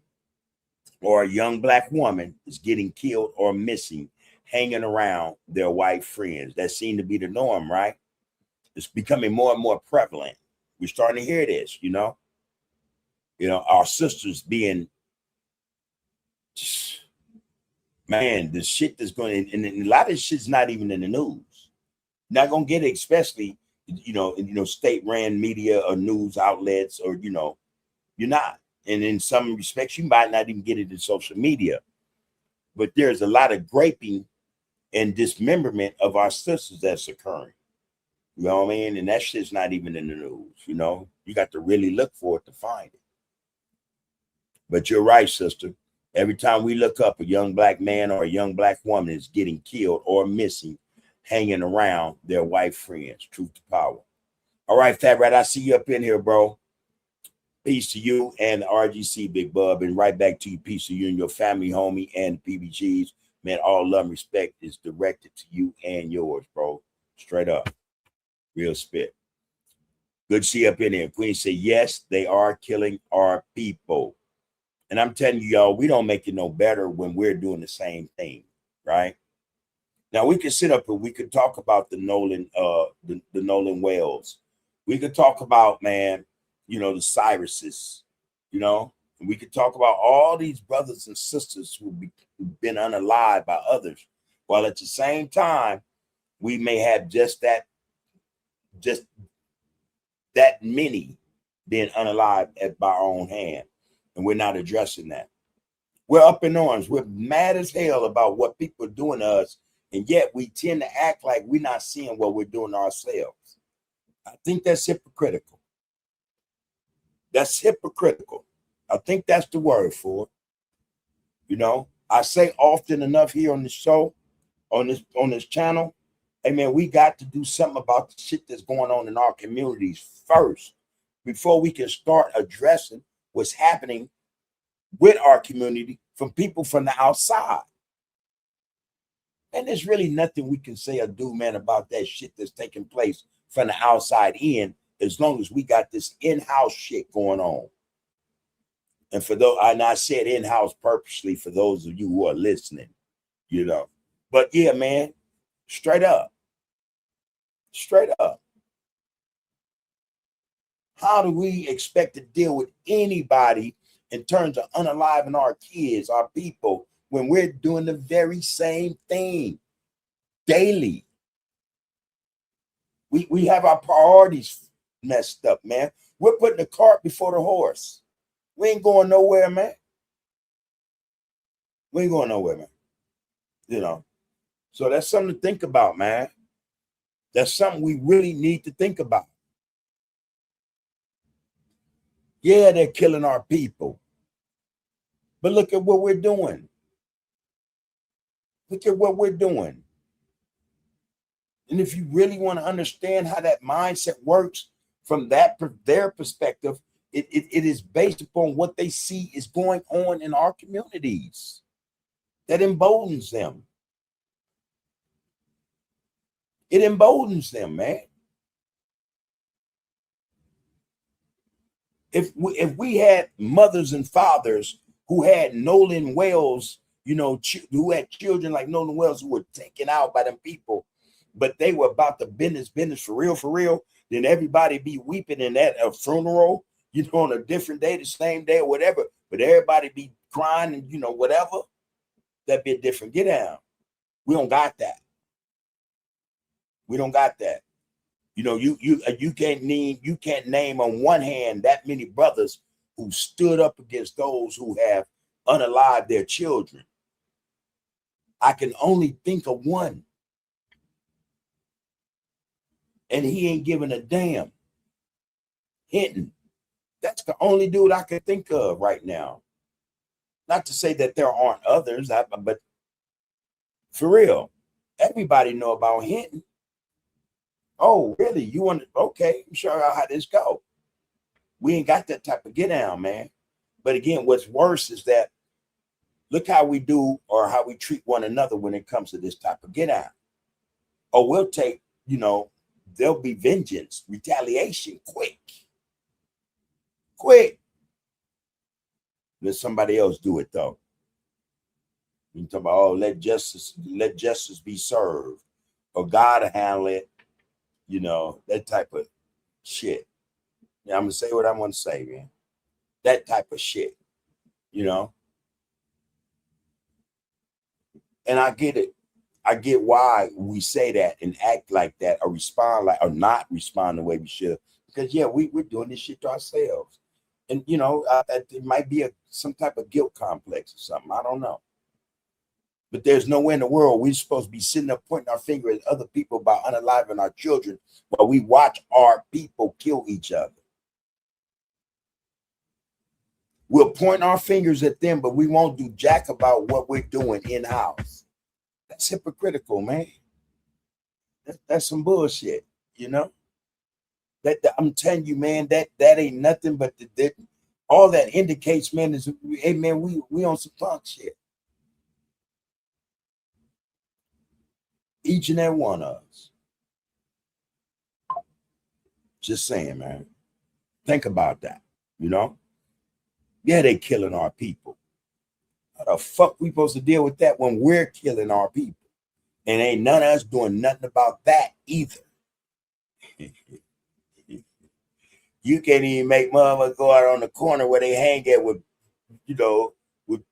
or a young black woman is getting killed or missing, hanging around their white friends, that seemed to be the norm, right? It's becoming more and more prevalent. We're starting to hear this, our sisters being, man, the shit that's going, and a lot of this shit's not even in the news. Not gonna get it, especially, state-ran media or news outlets, or you're not. And in some respects, you might not even get it in social media. But there's a lot of graping and dismemberment of our sisters that's occurring. You know what I mean? And that shit's not even in the news. You got to really look for it to find it. But you're right, sister. Every time we look up, a young black man or a young black woman is getting killed or missing, hanging around their white friends. Truth to power. All right, Fat Rat, I see you up in here, bro. Peace to you and the RGC, Big Bub, and right back to you. Peace to you and your family, homie, and PBGs. Man, all love and respect is directed to you and yours, bro. Straight up. Real spit. Good to see you up in there. Queen said, yes, they are killing our people. And I'm telling you, y'all, we don't make it no better when we're doing the same thing, right? Now, we could sit up and we could talk about the Nolan Wales. We could talk about, man, the Cyruses, and we could talk about all these brothers and sisters who've been unalived by others, while at the same time, we may have just that many being unalived by our own hand, and we're not addressing that. We're up in arms. We're mad as hell about what people are doing to us, and yet we tend to act like we're not seeing what we're doing ourselves. I think that's hypocritical. That's hypocritical. I think that's the word for it. I say often enough here on the show, on this channel, hey man, we got to do something about the shit that's going on in our communities first before we can start addressing what's happening with our community from people from the outside. And there's really nothing we can say or do, man, about that shit that's taking place from the outside in, as long as we got this in-house shit going on. And I said in-house purposely for those of you who are listening, But yeah, man, straight up. How do we expect to deal with anybody in terms of unaliving our kids, our people, when we're doing the very same thing daily? We have our priorities messed up, man. We're putting the cart before the horse. We ain't going nowhere, man. We ain't going nowhere, man. So that's something to think about, man. That's something we really need to think about. Yeah, they're killing our people. But look at what we're doing. Look at what we're doing. And if you really want to understand how that mindset works from their perspective, it is based upon what they see is going on in our communities. That emboldens them. It emboldens them, man. If we had mothers and fathers who had Nolan Wales, who had children like Nolan Wales who were taken out by them people, but they were about the business for real, then everybody be weeping in that funeral, on a different day, the same day or whatever, but everybody be crying and, whatever, that'd be a different get down. We don't got that. We don't got that. You can't name on one hand that many brothers who stood up against those who have unalived their children. I can only think of one. And he ain't giving a damn. Hinton. That's the only dude I can think of right now. Not to say that there aren't others, but for real, everybody know about Hinton. Oh, really? You want to? Okay, I'm sure how this go. We ain't got that type of get down, man. But again, what's worse is that look how we do or how we treat one another when it comes to this type of get down. Or we'll take, there'll be vengeance, retaliation, quick. Let somebody else do it though. You talk about, let justice be served, or God handle it. That type of shit. I'm gonna say what I'm gonna say, man. That type of shit, And I get it. I get why we say that and act like that, or respond like, or not respond the way we should. Because we're doing this shit to ourselves, and it might be some type of guilt complex or something. I don't know. But there's nowhere in the world we're supposed to be sitting there pointing our finger at other people about unaliving our children while we watch our people kill each other. We'll point our fingers at them, but we won't do jack about what we're doing in-house. That's hypocritical, man. That's some bullshit, That I'm telling you, man, that ain't nothing but All that indicates, man, is, hey, man, we on some punk shit. Each and every one of us. Just saying, man. Think about that, you know? Yeah, they killing our people. How the fuck we supposed to deal with that when we're killing our people? And ain't none of us doing nothing about that either. You can't even make motherfuckers go out on the corner where they hang at with, you know, with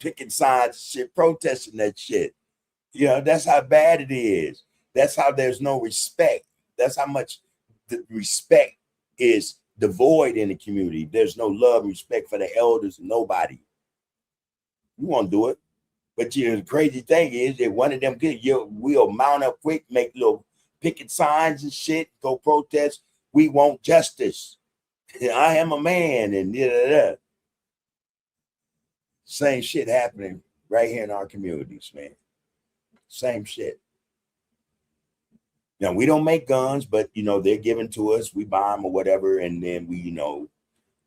picking signs and shit, protesting that shit. You know, that's how bad it is. That's how there's no respect. That's how much the respect is devoid in the community. There's no love and respect for the elders, nobody. You won't do it. But you know, the crazy thing is that one of them we'll mount up quick, make little picket signs and shit, go protest. We want justice. I am a man, and da. Same shit happening right here in our communities, man. Same shit. Now, we don't make guns, but, you know, they're given to us. We buy them or whatever, and then we, you know,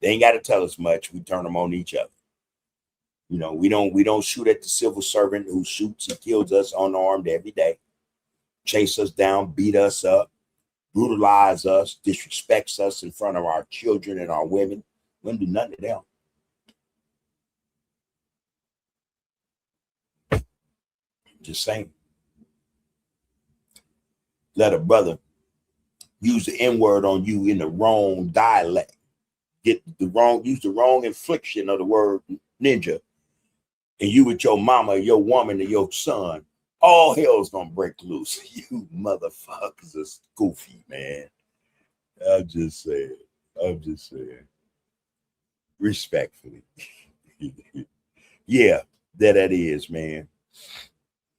they ain't got to tell us much. We turn them on each other. You know, we don't shoot at the civil servant who shoots and kills us unarmed every day, chase us down, beat us up, brutalize us, disrespects us in front of our children and our women. We don't do nothing to them. Just saying. Let a brother use the N-word on you in the wrong dialect, use the wrong infliction of the word ninja, and you with your mama, your woman, and your son, all hell's gonna break loose. You motherfuckers are goofy, man. I'm just saying. Respectfully. Yeah, that is, man.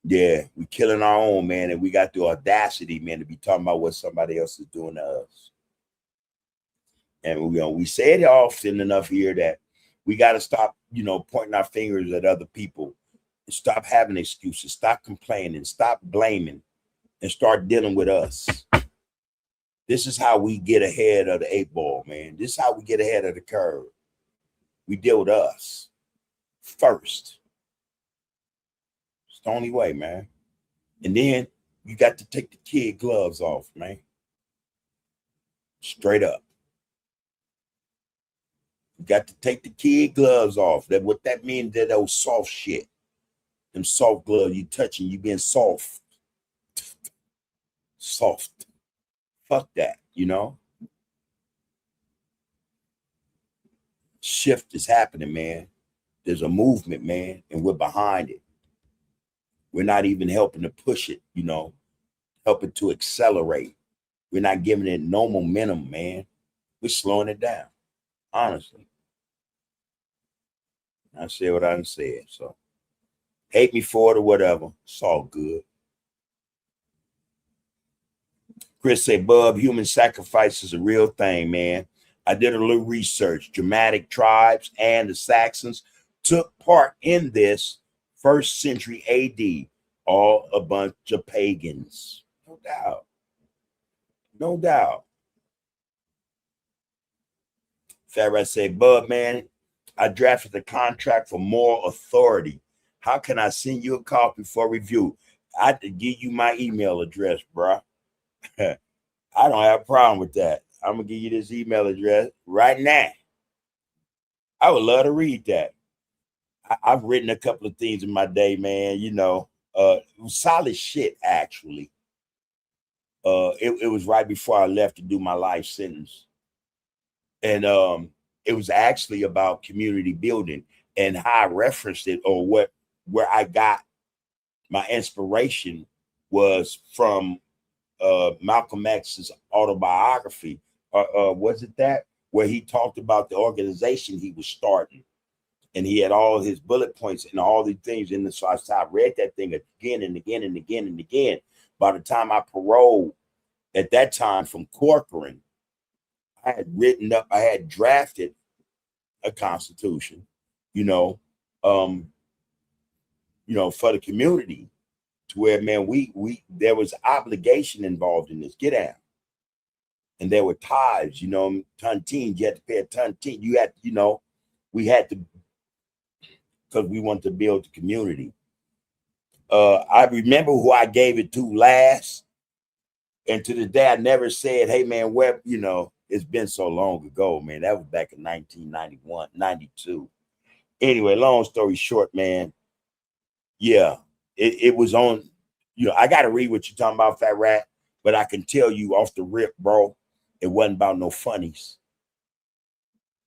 Yeah, we killing our own, man, and we got the audacity, man, to be talking about what somebody else is doing to us. And we say it often enough here that we got to stop, you know, pointing our fingers at other people, and stop having excuses, stop complaining, stop blaming, and start dealing with us. This is how we get ahead of the 8-ball, man. This is how we get ahead of the curve. We deal with us first. It's the only way, man. And then you got to take the kid gloves off, man. Straight up. You got to take the kid gloves off. That what that means, that those soft shit. Them soft gloves you touching, you being soft. Soft. Fuck that, you know? Shift is happening, man. There's a movement, man, and we're behind it. We're not even helping to push it, you know, helping to accelerate. We're not giving it no momentum, man. We're slowing it down, honestly. I said what I said, so hate me for it or whatever. It's all good. Chris said, Bub, human sacrifice is a real thing, man. I did a little research. Germanic tribes and the Saxons took part in this 1st century AD, all a bunch of pagans. No doubt. No doubt. Farrah said, Bub, man, I drafted the contract for Moral Authority. How can I send you a copy for review? I have to give you my email address, bro. I don't have a problem with that. I'm going to give you this email address right now. I would love to read that. I've written a couple of things in my day, man, you know, solid shit, actually. It was right before I left to do my life sentence. And it was actually about community building and how I referenced it, or where I got my inspiration was from Malcolm X's autobiography. Was it that where he talked about the organization he was starting? And he had all his bullet points and all these things in the. So I read that thing again and again and again and again. By the time I paroled at that time from Corcoran, I had drafted a constitution, you know, for the community, to where, man, we there was obligation involved in this. Get out. And there were tithes, you know, tontines. You had to pay a tontine. You had, you know, we had to, because we wanted to build the community. I remember who I gave it to last. And to this day, I never said, hey, man, where, you know, it's been so long ago, man. That was back in 1991, 92. Anyway, long story short, man. Yeah, it was on, you know, I got to read what you're talking about, Fat Rat, but I can tell you off the rip, bro, it wasn't about no funnies.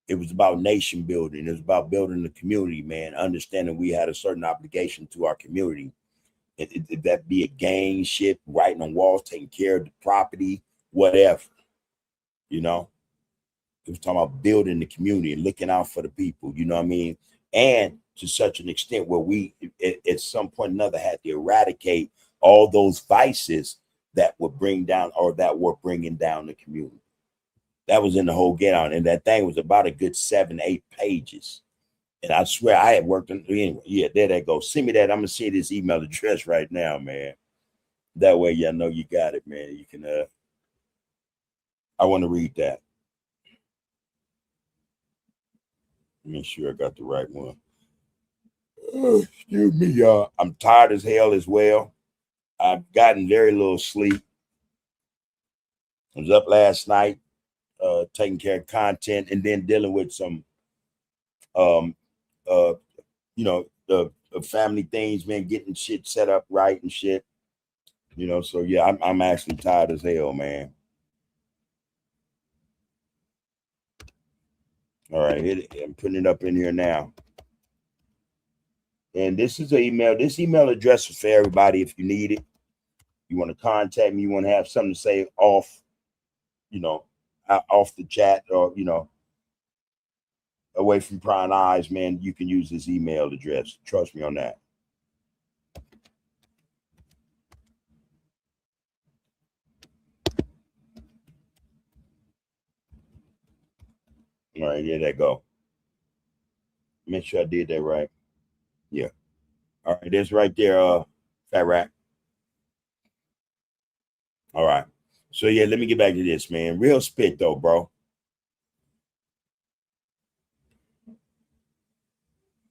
It was about nation building. It was about building the community, man, understanding we had a certain obligation to our community. That be a gang shit, writing on walls, taking care of the property, whatever, you know. It was talking about building the community and looking out for the people, you know what I mean? And to such an extent where we, at some point or another, had to eradicate all those vices that would bring down, or that were bringing down the community. That was in the whole get on. And that thing was about a good 7-8 pages. And I swear I had worked on, anyway, yeah, there that goes. Send me that. I'm going to send this email address right now, man. That way y'all know you got it, man. You can, I want to read that. Make sure I got the right one. Oh, excuse me, y'all. I'm tired as hell as well. I've gotten very little sleep. I was up last night, taking care of content and then dealing with some, you know, the family things, man, getting shit set up right and shit, you know. So yeah, I'm actually tired as hell, man. All right, I'm putting it up in here now. And this is an email. This email address is for everybody. If you need it, you want to contact me, you want to have something to say off, you know, off the chat, or, you know, away from prying eyes, man, you can use this email address. Trust me on that. All right, there that go. Make sure I did that right. Yeah. All right, that's right there, Fat Rat. All right. So yeah, let me get back to this, man. Real spit though, bro.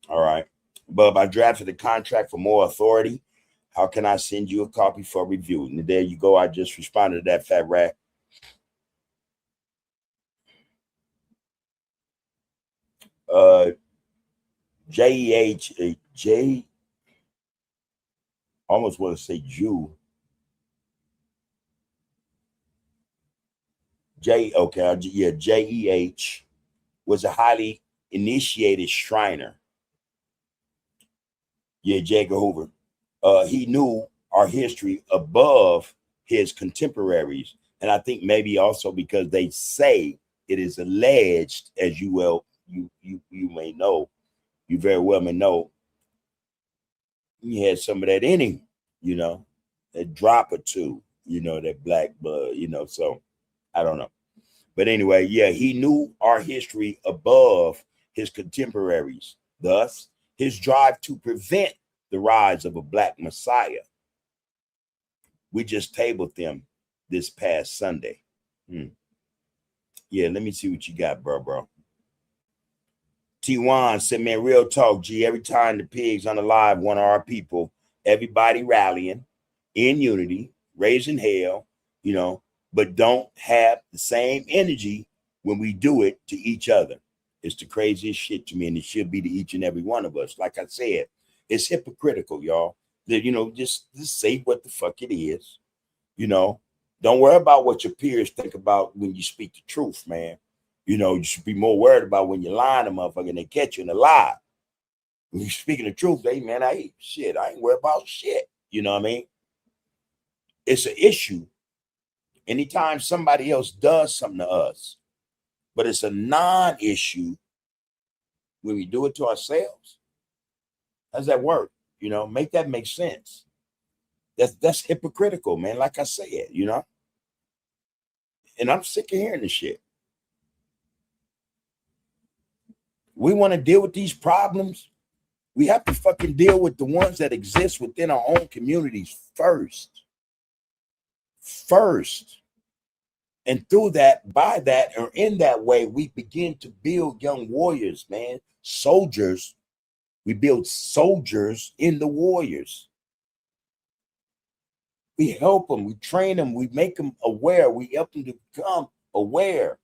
All right. Bub, I drafted a contract for more authority. How can I send you a copy for review? And there you go. I just responded to that, Fat Rat. J almost want to say Jew. JEH was a highly initiated Shriner. Yeah, J. Edgar Hoover. He knew our history above his contemporaries. And I think maybe also because they say it is alleged, as you may know, you very well may know, he had some of that in him, you know, a drop or two, you know, that black blood, you know, so I don't know. But anyway, yeah, he knew our history above his contemporaries. Thus, his drive to prevent the rise of a black messiah. We just tabled them this past Sunday. Yeah, let me see what you got, bro. T1 said, man, real talk, G. Every time the pigs on the live, one of our people, everybody rallying in unity, raising hell, you know, but don't have the same energy when we do it to each other. It's the craziest shit to me, and it should be to each and every one of us. Like I said, it's hypocritical, y'all. That, you know, just say what the fuck it is. You know, don't worry about what your peers think about when you speak the truth, man. You know, you should be more worried about when you're lying to motherfucker and they catch you in a lie. When you're speaking the truth, hey, man, I ain't worried about shit. You know what I mean? It's an issue anytime somebody else does something to us, but it's a non-issue when we do it to ourselves. How does that work? You know, make that make sense. That's hypocritical, man. Like I said, you know, and I'm sick of hearing this shit. We want to deal with these problems. We have to fucking deal with the ones that exist within our own communities first. And through that, by that, or in that way, we begin to build young warriors, man, soldiers. We build soldiers in the warriors. We help them, we train them, we make them aware, we help them to become aware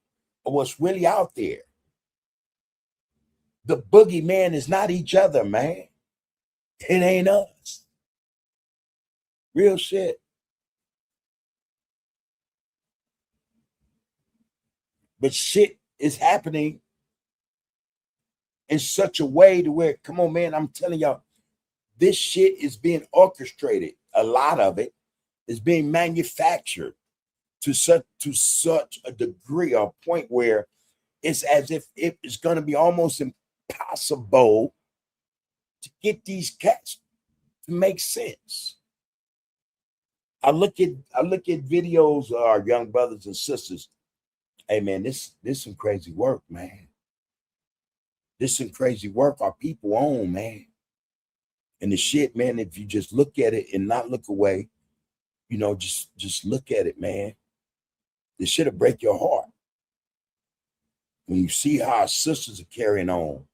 of what's really out there. The boogeyman is not each other, man. It ain't us. Real shit. But shit is happening in such a way to where, come on, man, I'm telling y'all, this shit is being orchestrated. A lot of it is being manufactured to such a degree or point where it's as if it is going to be almost impossible to get these cats to make sense. I look at videos of our young brothers and sisters. Hey man, this some crazy work, man. This some crazy work our people own, man. And the shit, man, if you just look at it and not look away, you know, just look at it, man. This shit'll break your heart. When you see how our sisters are carrying on,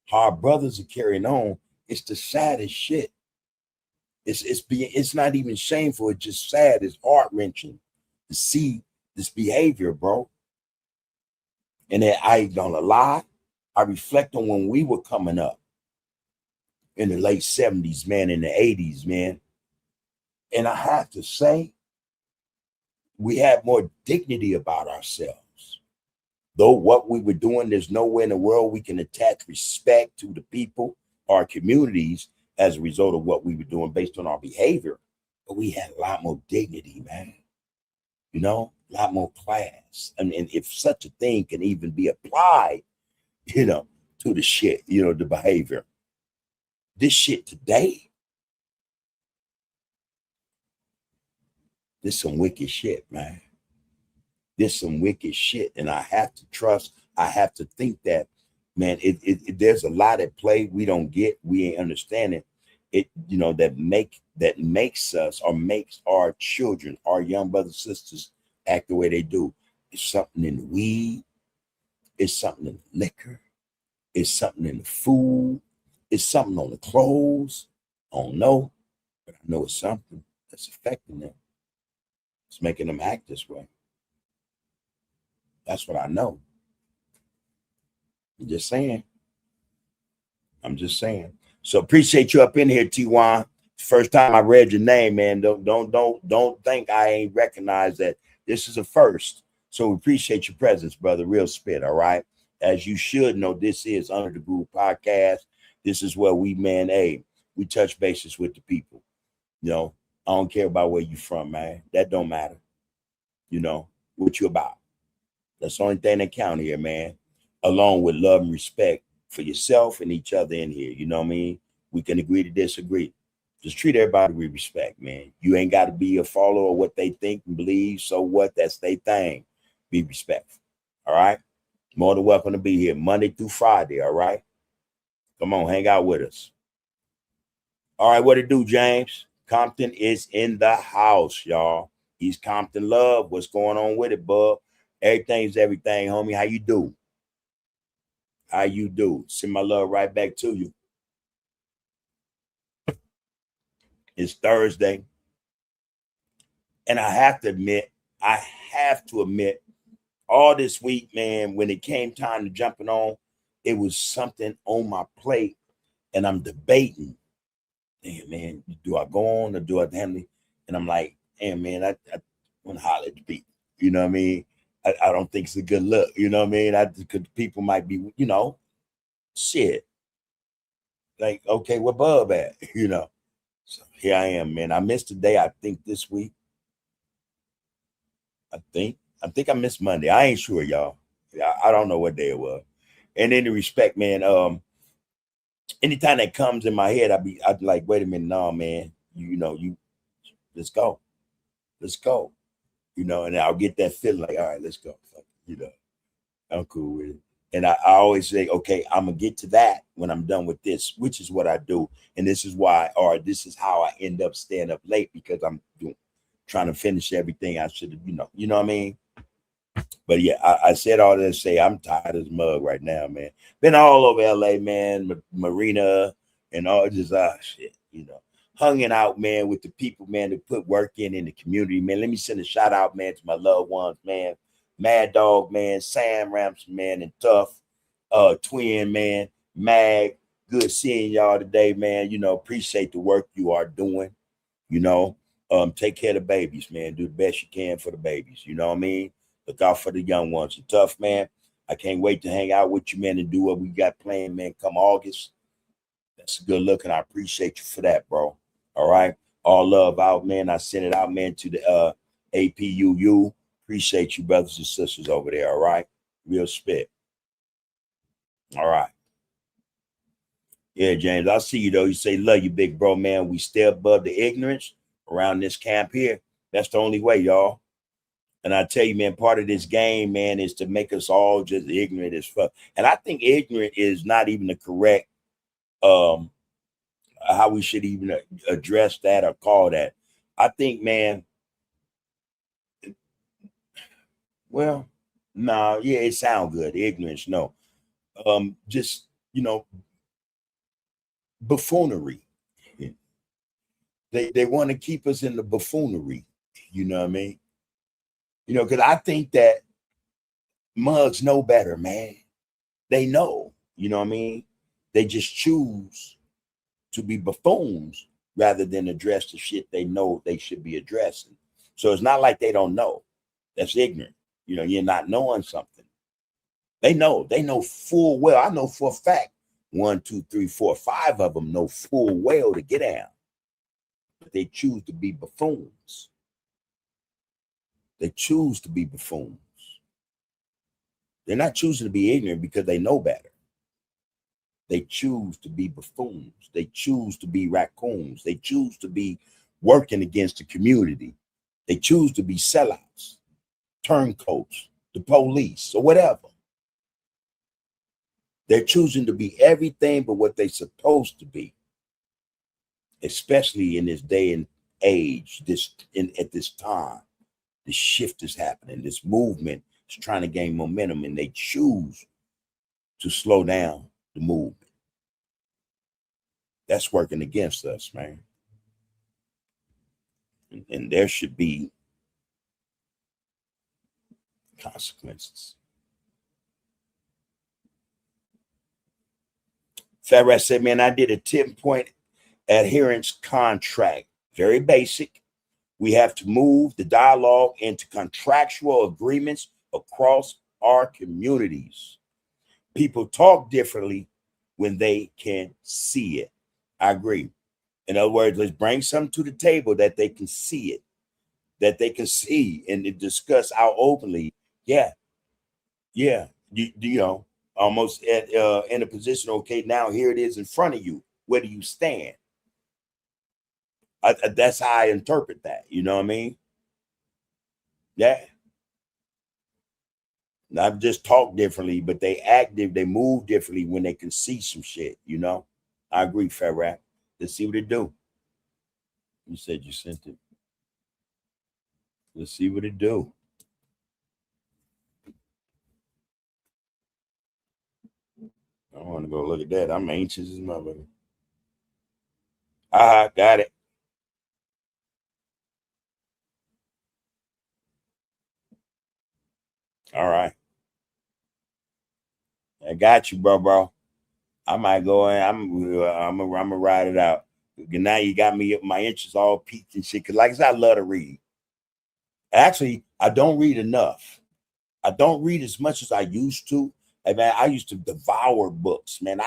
how our brothers are carrying on, it's the saddest shit. It's not even shameful, it's just sad, it's heart-wrenching to see this behavior, bro. And then I ain't gonna lie, I reflect on when we were coming up in the late 70s, man, in the 80s, man. And I have to say, we had more dignity about ourselves. Though what we were doing, there's nowhere in the world we can attach respect to the people, our communities, as a result of what we were doing based on our behavior. But we had a lot more dignity, man. You know, a lot more class. I mean, if such a thing can even be applied, you know, to the shit, you know, the behavior. This shit today, this some wicked shit, man. This some wicked shit. And I have to trust, I have to think that, man, there's a lot at play we don't get, we ain't understanding it, you know, that makes us or makes our children, our young brothers and sisters act the way they do. It's something in the weed, it's something in the liquor, it's something in the food, it's something on the clothes. I don't know, but I know it's something that's affecting them. It's making them act this way. That's what I know. I'm just saying. So appreciate you up in here, T1. First time I read your name, man. Don't think I ain't recognized that this is a first. So we appreciate your presence, brother. Real spit, all right? As you should know, this is Under the Groove Podcast. This is where we touch bases with the people. You know, I don't care about where you from, man. That don't matter. You know, what you about. That's the only thing that count here, man. Along with love and respect for yourself and each other in here. You know what I mean? We can agree to disagree. Just treat everybody with respect, man. You ain't got to be a follower of what they think and believe. So what? That's their thing. Be respectful. All right? More than welcome to be here Monday through Friday. All right? Come on, hang out with us. All right, what it do, James? Compton is in the house, y'all. He's Compton Love. What's going on with it, bub? Everything's everything, homie. How you do? How you do? Send my love right back to you. It's Thursday. And I have to admit, all this week, man, when it came time to jumping on, it was something on my plate. And I'm debating. Damn, man, do I go on or do I handle it? And I'm like, damn, man, I want to holler at the people. You know what I mean? I don't think it's a good look. You know what I mean? Because people might be, you know, shit. Like, okay, where Bub at? You know? So here I am, man. I missed a day, I think, this week. I think I missed Monday. I ain't sure, y'all. I don't know what day it was. And in the respect, man, anytime that comes in my head, I'd be like, wait a minute, no, man. Let's go. You know, and I'll get that feeling like, all right, let's go. You know, I'm cool with it. And I always say, okay, I'm going to get to that when I'm done with this, which is what I do. And this is why, or this is how I end up staying up late, because I'm trying to finish everything I should have, you know what I mean? But yeah, I said all that to say I'm tired as mug right now, man. Been all over LA, man, Marina and all just shit, hanging out, man, with the people, man, that put work in the community, man. Let me send a shout out, man, to my loved ones, man. Mad Dog, man, Sam Ramson, man, and Tough, Twin, man, Mag. Good seeing y'all today, man. Appreciate the work you are doing. Take care of the babies, man. Do the best you can for the babies. You know what I mean? Look out for the young ones. You're tough, man. I can't wait to hang out with you, man, and do what we got planned, man, come August. That's a good look, and I appreciate you for that, bro. All right. All love out, man. I sent it out, man, to the APUU. Appreciate you, brothers and sisters over there. All right. Real spit. All right. Yeah, James, I see you, though. You say, love you, big bro, man. We stay above the ignorance around this camp here. That's the only way, y'all. And I tell you, man, part of this game, man, is to make us all just ignorant as fuck. And I think ignorant is not even the correct how we should even address that or call that. I think, man, well, no, yeah, it sounds good. Ignorance, no. Just, buffoonery. They want to keep us in the buffoonery. You know what I mean? Because I think that mugs know better, man. They know, you know what I mean? They just choose to be buffoons rather than address the shit they know they should be addressing. So it's not like they don't know. That's ignorant. You're not knowing something. They know full well. I know for a fact 1, 2, 3, 4, 5 of them know full well to get down. But they choose to be buffoons. They choose to be buffoons. They're not choosing to be ignorant because they know better. They choose to be buffoons. They choose to be raccoons. They choose to be working against the community. They choose to be sellouts, turncoats, the police, or whatever. They're choosing to be everything but what they're supposed to be, especially in this day and age, at this time. This shift is happening. This movement is trying to gain momentum, and they choose to slow down the movement. That's working against us, man. And there should be consequences. Fat Rat said, man, I did a 10-point adherence contract. Very basic. We have to move the dialogue into contractual agreements across our communities. People talk differently when they can see it. I agree. In other words, let's bring something to the table that they can see it, that they can see and discuss out openly. Yeah. Almost in a position. Okay, now here it is in front of you. Where do you stand? That's how I interpret that. You know what I mean? Yeah. Not just talk differently, but they move differently when they can see some shit. I agree, Fat Rat. Let's see what it do. You said you sent it. Let's see what it do. I want to go look at that. I'm anxious as motherfucker. Got it. All right. I got you, bro. I might go in. I'm gonna ride it out. Now you got me my interest all peaked and shit. Cause like I said, I love to read. Actually, I don't read enough. I don't read as much as I used to. Hey, man, I used to devour books, man.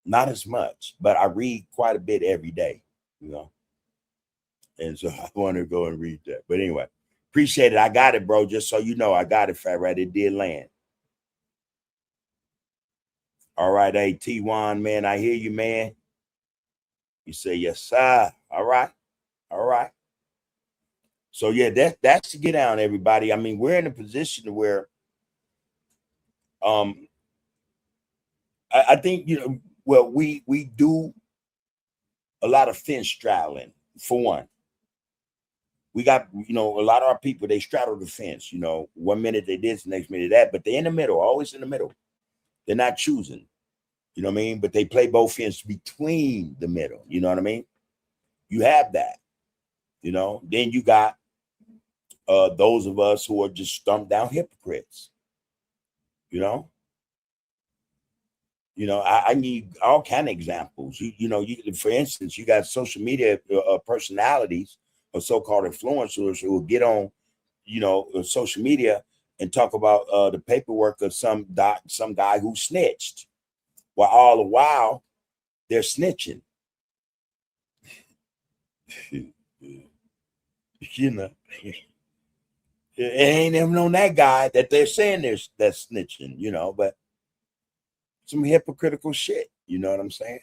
Not as much, but I read quite a bit every day, And so I want to go and read that. But anyway, appreciate it. I got it, bro. Just so you know, I got it, Fat Rat. It did land. All right, hey, T1, man, I hear you, man. You say, yes, sir. All right. So, yeah, that's to get down, everybody. I mean, we're in a position where I think, we do a lot of fence straddling, for one. we got, a lot of our people, they straddle the fence. 1 minute they this, the next minute that, but they're in the middle, always in the middle. They're not choosing, you know what I mean? But they play both ends between the middle, you know what I mean? You have that, Then you got those of us who are just stumped down hypocrites, I need all kind of examples. For instance, you got social media personalities or so-called influencers who will get on, social media and talk about the paperwork of some guy who snitched, while all the while they're snitching. It ain't even on that guy that they're saying that's snitching, but some hypocritical shit. You know what I'm saying?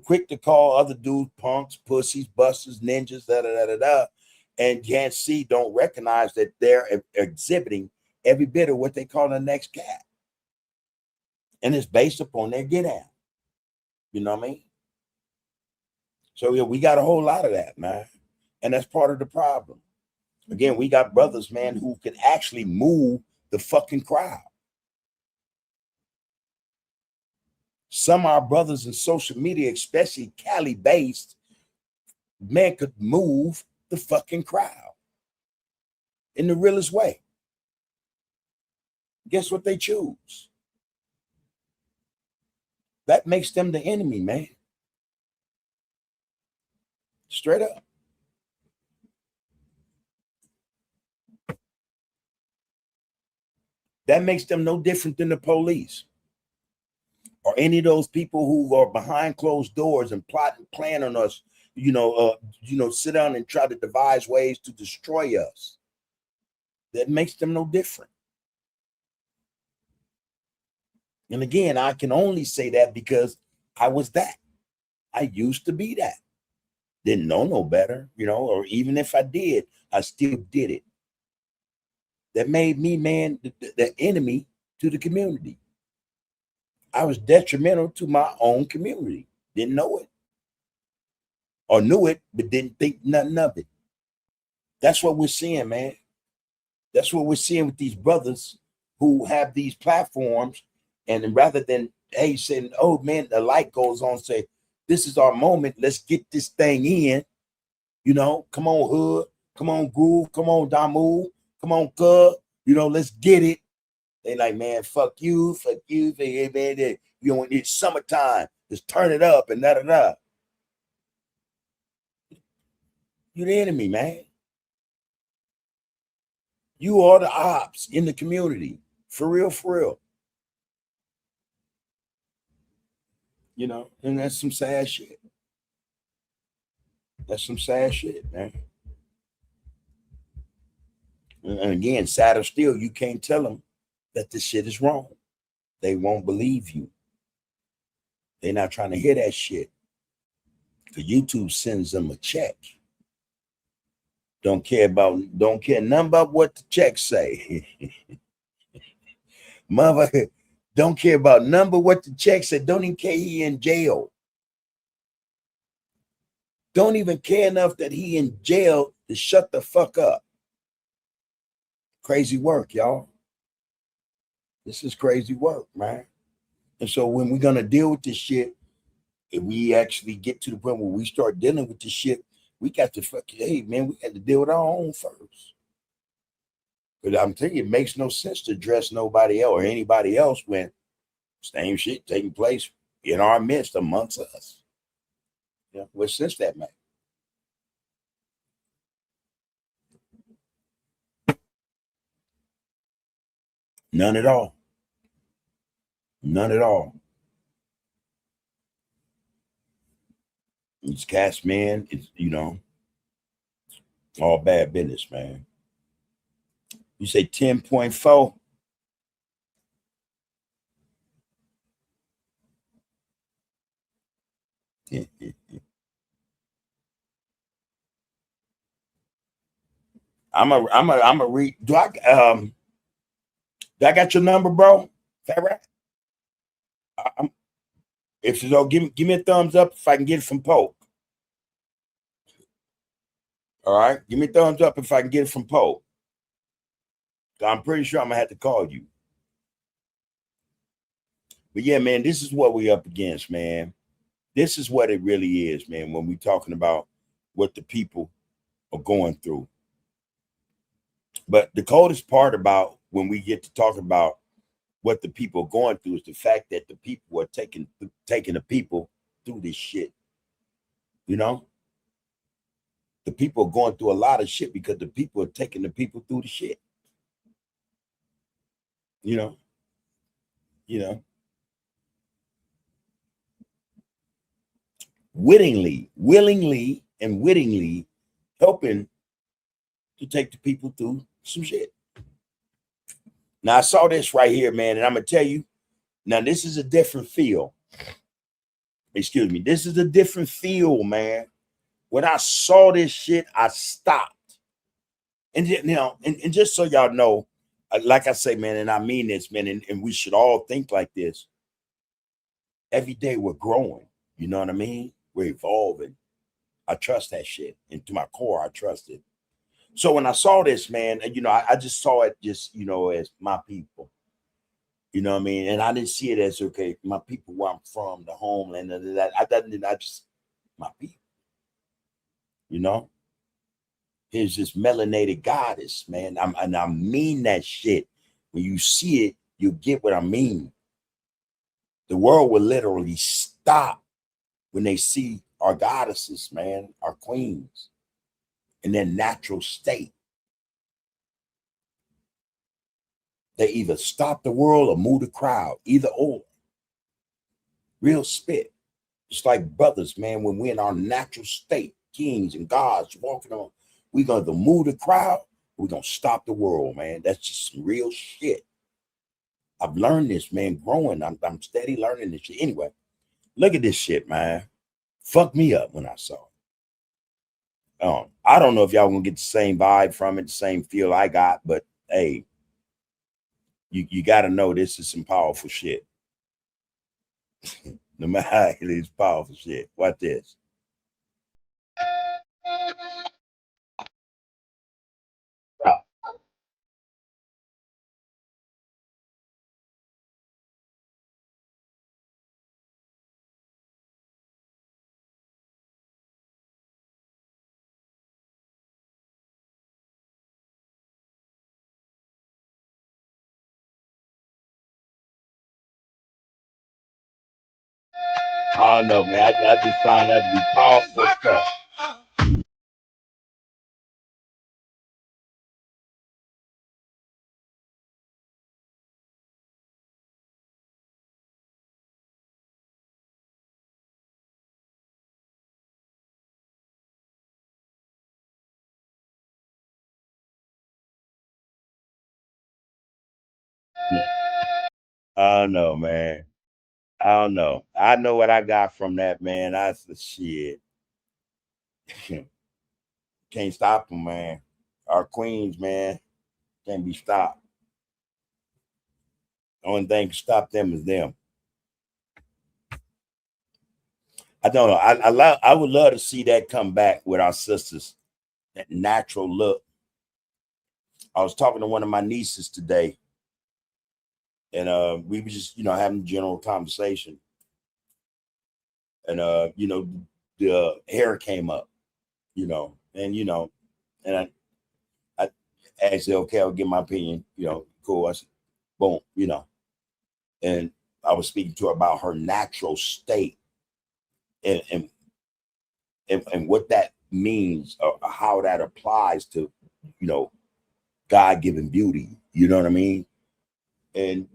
Quick to call other dudes punks, pussies, busters, ninjas, and don't recognize that they're exhibiting every bit of what they call the next cat. And it's based upon their get out. You know what I mean? So yeah, we got a whole lot of that, man. And that's part of the problem. Again, we got brothers, man, who can actually move the fucking crowd. Some of our brothers in social media, especially Cali-based, man, could move the fucking crowd in the realest way. Guess what they choose? That makes them the enemy, man. Straight up. That makes them no different than the police or any of those people who are behind closed doors and plot and plan on us, sit down and try to devise ways to destroy us. That makes them no different. And again, I can only say that because I was that. I used to be that. Didn't know no better, or even if I did, I still did it. That made me, man, the enemy to the community. I was detrimental to my own community. Didn't know it. Or knew it, but didn't think nothing of it. That's what we're seeing, man. That's what we're seeing with these brothers who have these platforms. And rather than, hey, saying, oh, man, the light goes on, say, this is our moment. Let's get this thing in. Come on, Hood. Come on, Groove. Come on, Damu. Come on, Cub. Let's get it. They like, man, fuck you, man. It's summertime. Let's turn it up and da-da-da. You're the enemy, man. You are the ops in the community. For real, for real. And that's some sad shit. That's some sad shit, man. And again, sadder still, you can't tell them that this shit is wrong. They won't believe you. They're not trying to hear that shit. Because YouTube sends them a check. Don't care nothing about what the check say. Mother, don't care about nothing but what the check said. Don't even care he in jail. Don't even care enough that he in jail to shut the fuck up. Crazy work, y'all. This is crazy work, man. And so when we're going to deal with this shit, if we actually get to the point where we start dealing with this shit, we got to hey, man, we got to deal with our own first. But I'm telling you, it makes no sense to address nobody else or anybody else when same shit taking place in our midst amongst us. Yeah, what sense that make? None at all. None at all. It's cast, man. It's, all bad business, man. You say 10.4? I'm a read. Do I got your number, bro? Fat Rat? If so, give me a thumbs up if I can get it from Poke. All right. Give me a thumbs up if I can get it from Poe. I'm pretty sure I'm going to have to call you. But yeah, man, this is what we're up against, man. This is what it really is, man, when we're talking about what the people are going through. But the coldest part about when we get to talk about what the people are going through is the fact that the people are taking the people through this shit. You know? The people are going through a lot of shit because the people are taking the people through the shit. You know? Willingly and wittingly helping to take the people through some shit. Now I saw this right here, man, and I'm gonna tell you, now this is a different feel. Excuse me, this is a different feel, man. When I saw this shit, I stopped. And and just so y'all know, like I say, man, and I mean this, man, and we should all think like this. Every day we're growing, you know what I mean? We're evolving. I trust that shit. And to my core, I trust it. So when I saw this, man, I just saw it just, as my people. You know what I mean? And I didn't see it as, okay, my people where I'm from, the homeland, and that. I just, my people. Here's this melanated goddess, man. I mean that shit. When you see it, you get what I mean. The world will literally stop when they see our goddesses, man, our queens, in their natural state. They either stop the world or move the crowd, either or. Real spit. It's like brothers, man, when we're in our natural state, kings and gods walking on, we're going to move the crowd, we're going to stop the world, man. That's just some real shit. I've learned this, man, growing. I'm steady learning this shit. Anyway, look at this shit, man. Fucked me up when I saw it. I don't know if y'all gonna get the same vibe from it, the same feel I got, but hey, you got to know this is some powerful shit. No matter how it is, powerful shit. Watch this. I don't know, man. I just find that to be powerful stuff. I don't know, man. I don't know. I know what I got from that, man. That's the shit. Can't stop them, man. Our queens, man, can't be stopped. The only thing can stop them is them. I don't know. I would love to see that come back with our sisters. That natural look. I was talking to one of my nieces today, and we were just, having a general conversation. And the hair came up, and and I asked her, okay, I'll give my opinion, cool. I said, boom, and I was speaking to her about her natural state and what that means, or how that applies to, God-given beauty. You know what I mean? And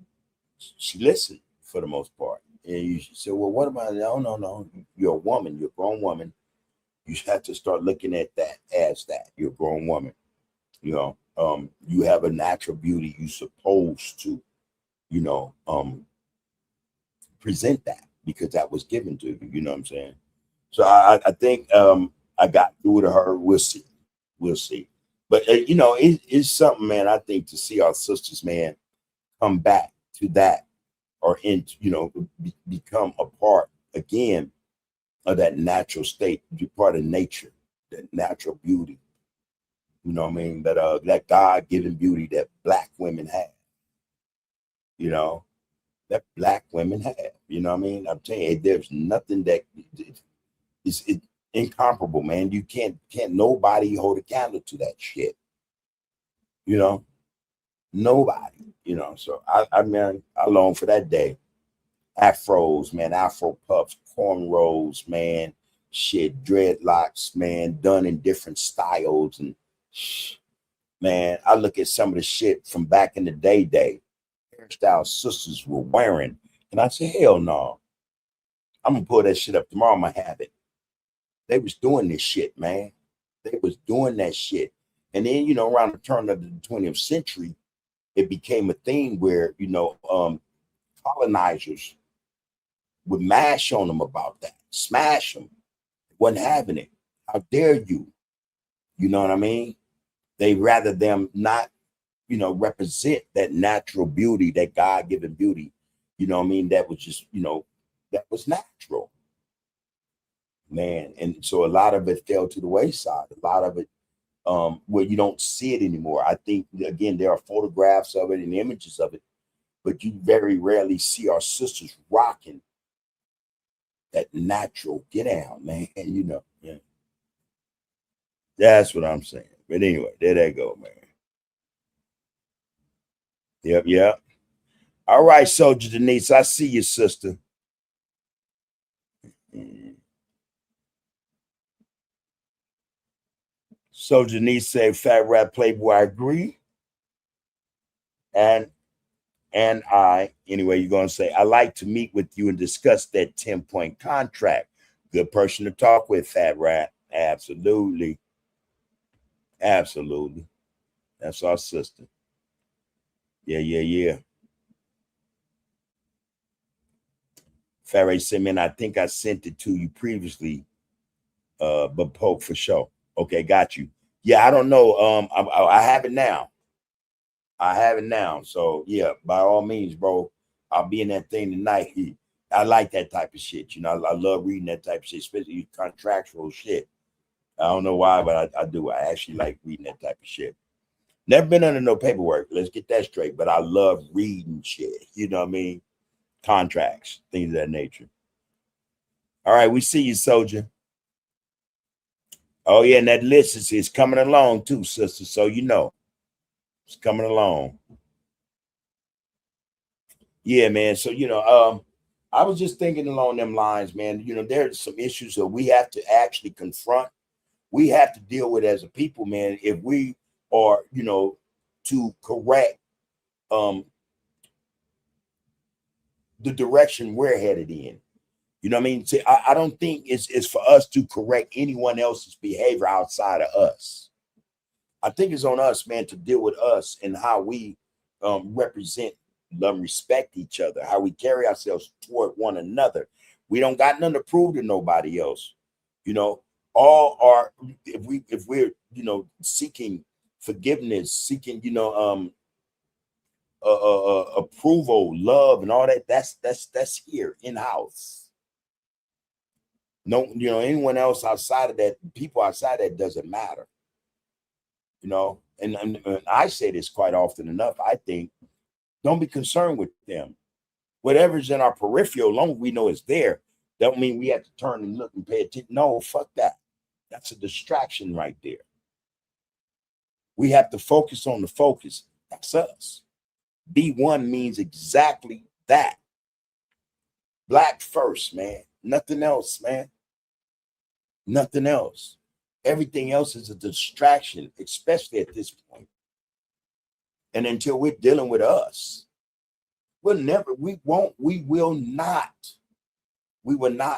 she listened for the most part. And she said, well, what about, no. You're a woman. You're a grown woman. You have to start looking at that as that. You're a grown woman. You have a natural beauty. You're supposed to, present that because that was given to you. You know what I'm saying? So I think I got through to her. We'll see. But, it's something, man, I think, to see our sisters, man, come back to that, or become a part again of that natural state, be part of nature, that natural beauty. You know what I mean? That God-given beauty that Black women have. You know, that Black women have. You know what I mean? I'm telling you, there's nothing that is incomparable, man. You can't nobody hold a candle to that shit. You know, nobody. You know, so I mean, I long for that day. Afros, man, Afro puffs, cornrows, man, shit, dreadlocks, man, done in different styles. And man, I look at some of the shit from back in the day hairstyle sisters were wearing, and I say, hell no. I'm gonna pull that shit up tomorrow. I'm gonna have it. They was doing this shit, man. They was doing that shit. And then, you know, around the turn of the 20th century, it became a thing where, you know, colonizers would mash on them about that, smash them. Wasn't having it. How dare you? You know what I mean? They rather them not, you know, represent that natural beauty, that God-given beauty. You know what I mean? That was just, you know, that was natural, man. And so a lot of it fell to the wayside. A lot of it, where you don't see it anymore. I think again there are photographs of it and images of it, but you very rarely see our sisters rocking that natural get down, man. You know, yeah. That's what I'm saying. But anyway, there they go, man. Yep. All right, Soldier Denise, I see you, sister. Soldier Denise said, Fat Rap Playboy, I agree. And anyway, you're going to say, I like to meet with you and discuss that 10-point contract. Good person to talk with, Fat Rat. Absolutely. Absolutely. That's our sister. Yeah. Fat Rat said, man, I think I sent it to you previously, but poke for sure. Okay, got you. Yeah, I don't know. I have it now. So yeah, by all means, bro, I'll be in that thing tonight. I like that type of shit. You know, I love reading that type of shit, especially contractual shit. I don't know why, but I do. I actually like reading that type of shit. Never been under no paperwork. Let's get that straight. But I love reading shit. You know what I mean? Contracts, things of that nature. All right, we see you, Soldier. Oh yeah, and that list is coming along too, sister. So you know. It's coming along. Yeah, man. So, you know, I was just thinking along them lines, man. You know, there's some issues that we have to actually confront. We have to deal with as a people, man, if we are, you know, to correct the direction we're headed in. You know what I mean? See, I don't think it's for us to correct anyone else's behavior outside of us. I think it's on us, man, to deal with us and how we represent, love, and respect each other, how we carry ourselves toward one another. We don't got nothing to prove to nobody else. You know, all are if we're you know seeking forgiveness, seeking you know approval, love, and all that. That's here in house. No, you know, anyone else outside of that, people outside that doesn't matter. You know, and I say this quite often enough. I think don't be concerned with them. Whatever's in our peripheral, long as we know it's there, don't mean we have to turn and look and pay attention. No, fuck that. That's a distraction right there. We have to focus on the focus. That's us. B1 means exactly that. Black first, man. Nothing else, man. Nothing else. Everything else is a distraction, especially at this point. And until we're dealing with us, we will not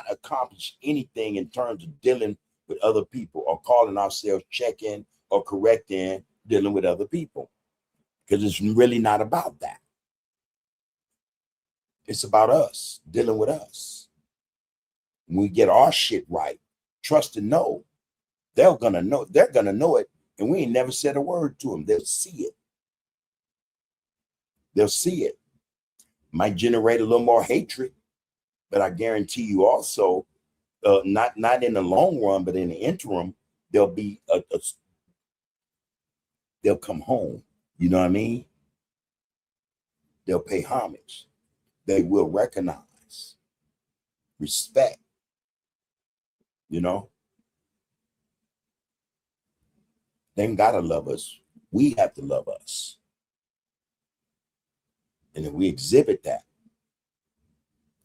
accomplish anything in terms of dealing with other people or calling ourselves checking or correcting, dealing with other people. Because it's really not about that. It's about us, dealing with us. When we get our shit right, trust and know. They're gonna know it, and we ain't never said a word to them. They'll see it. They'll see it. Might generate a little more hatred, but I guarantee you also, not in the long run, but in the interim, there'll be they'll come home. You know what I mean? They'll pay homage. They will recognize, respect, you know. They ain't gotta love us. We have to love us. And if we exhibit that,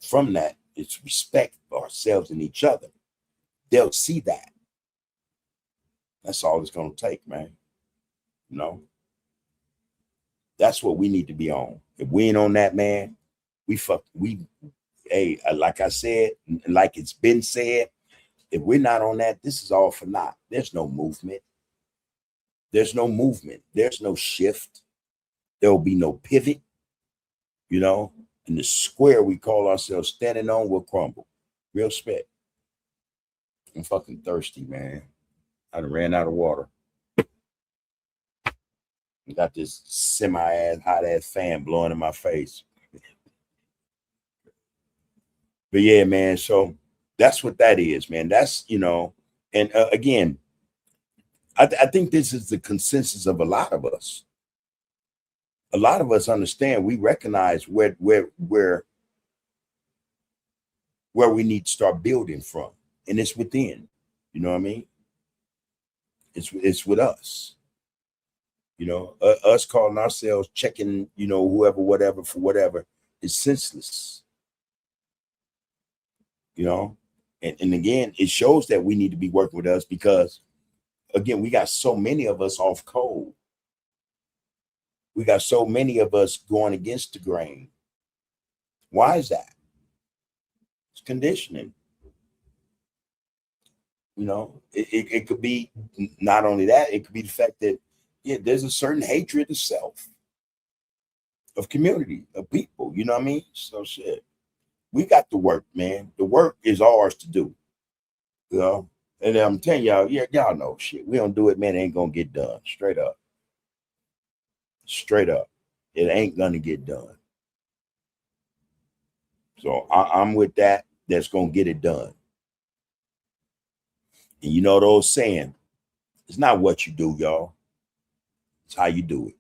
from that, it's respect for ourselves and each other. They'll see that. That's all it's gonna take, man. You know? That's what we need to be on. If we ain't on that, man, hey, like I said, like it's been said, if we're not on that, this is all for naught. There's no movement. There's no movement. There's no shift. There will be no pivot, you know, and the square we call ourselves standing on will crumble. Real spit. I'm fucking thirsty, man. I done ran out of water. Got this semi-ass, hot-ass fan blowing in my face. But yeah, man, so that's what that is, man. That's, you know, and again, I think this is the consensus of a lot of us. A lot of us understand, we recognize where we need to start building from. And it's within, you know what I mean? It's with us. You know, us calling ourselves checking, you know, whoever, whatever, for whatever is senseless. You know, and again, it shows that we need to be working with us because, again, we got so many of us off code. We got so many of us going against the grain. Why is that? It's conditioning. You know, it could be not only that, it could be the fact that, yeah, there's a certain hatred of self, of community, of people. You know what I mean? So shit, we got the work, man. The work is ours to do. You know, and I'm telling y'all, yeah, y'all know shit. We don't do it, man. It ain't gonna get done. Straight up. Straight up, it ain't gonna get done. So I'm with that. That's gonna get it done. And you know those saying, it's not what you do, y'all. It's how you do it.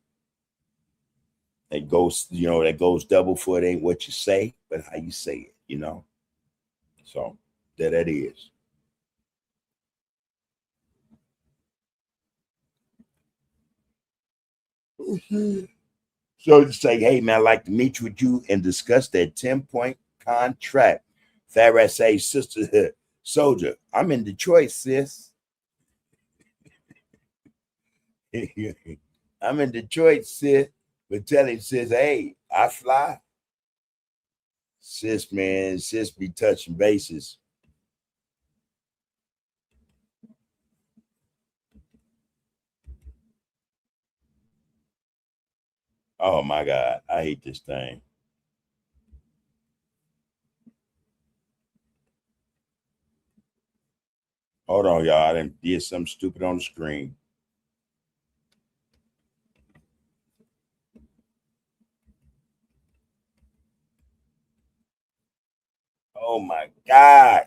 That goes, you know, that goes double for it ain't what you say, but how you say it, you know. So that is. So it's like, hey man, I'd like to meet with you and discuss that 10-point contract. Farrah say, sisterhood soldier, I'm in Detroit, sis. I'm in Detroit, sis. But tell him, sis, hey, I fly. Sis, man, sis be touching bases. Oh my God, I hate this thing. Hold on, y'all. I did something stupid on the screen. Oh my God.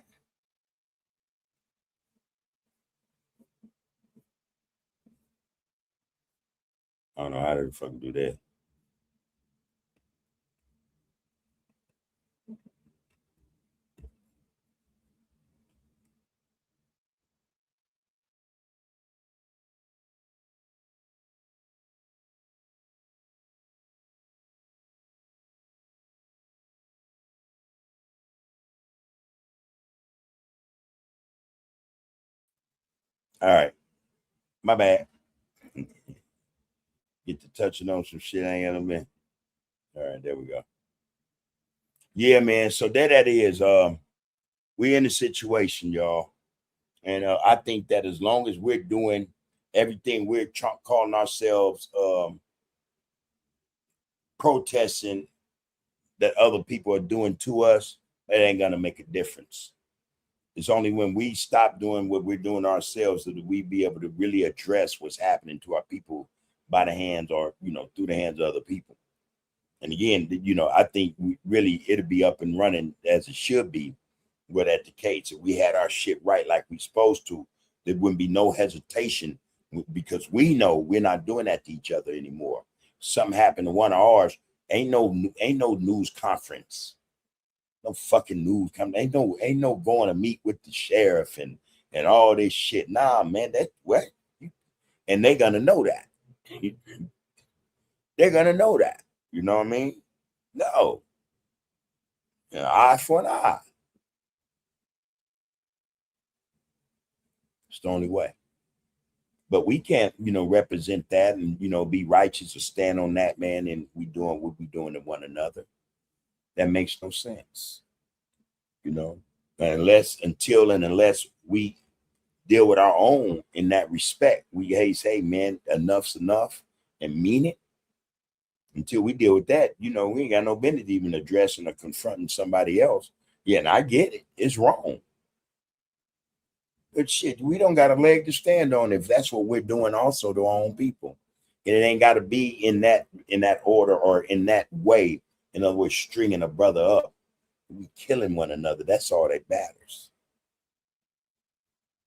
I don't know how to fucking do that. All right. My bad. Get to touching on some shit I ain't gonna been. All right, there we go. Yeah, man. So that is we in a situation, y'all. And I think that as long as we're doing everything we're calling ourselves protesting that other people are doing to us, that ain't gonna make a difference. It's only when we stop doing what we're doing ourselves that we be able to really address what's happening to our people by the hands or, you know, through the hands of other people. And again, you know, I think really it'll be up and running as it should be where that the case. If we had our shit right like we supposed to, there wouldn't be no hesitation because we know we're not doing that to each other anymore. Something happened to one of ours. Ain't no news conference. No fucking news coming. Ain't no going to meet with the sheriff and all this shit. Nah, man, that what? And they're gonna know that. They're gonna know that. You know what I mean? No. An eye for an eye. It's the only way. But we can't, represent that and be righteous or stand on that, man, and we doing what we doing to one another. That makes no sense. Unless we deal with our own in that respect. We say, man, enough's enough and mean it. Until we deal with that, we ain't got no business even addressing or confronting somebody else. Yeah, and I get it. It's wrong. But shit, we don't got a leg to stand on if that's what we're doing also to our own people. And it ain't got to be in that order or in that way. In other words, stringing a brother up. We killing one another. That's all that matters.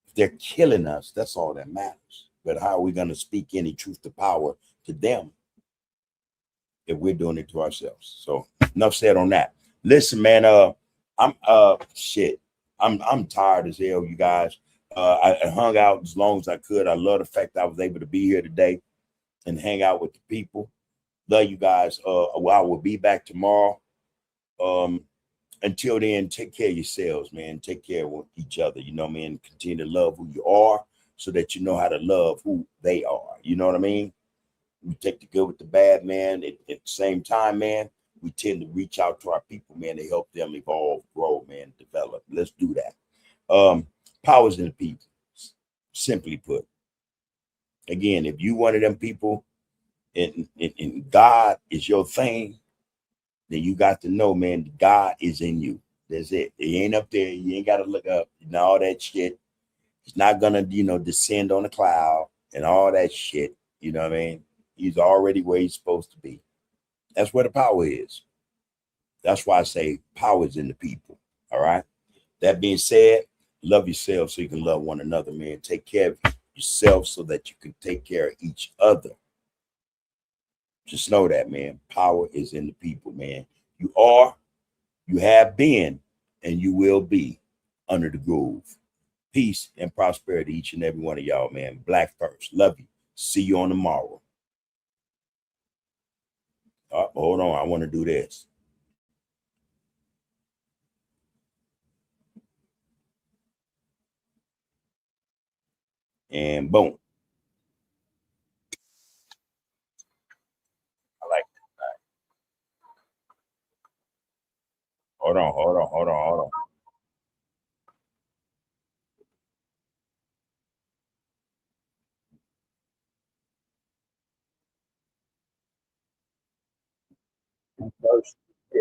If they're killing us, that's all that matters. But how are we going to speak any truth to power to them if we're doing it to ourselves? So enough said on that. Listen, man, I'm tired as hell, you guys. I hung out as long as I could. I love the fact that I was able to be here today and hang out with the people. Love you guys. I will be back tomorrow. Until then, take care of yourselves, man. Take care of each other, man. Continue to love who you are so that you know how to love who they are. You know what I mean? We take the good with the bad, man. At the same time, man, we tend to reach out to our people, man, to help them evolve, grow, man, develop. Let's do that. Powers in the people, simply put. Again, if you one of them people and God is your thing, then you got to know, man, God is in you. That's it. He ain't up there. You ain't got to look up and all that shit. He's not going to, descend on a cloud and all that shit. You know what I mean? He's already where he's supposed to be. That's where the power is. That's why I say power is in the people. All right. That being said, love yourself so you can love one another, man. Take care of yourself so that you can take care of each other. Just know that, man. Power is in the people, man. You are, you have been, and you will be under the groove. Peace and prosperity, each and every one of y'all, man. Black first. Love you. See you on tomorrow. Hold on. I want to do this. And boom. I like that. Hold on. First, yeah.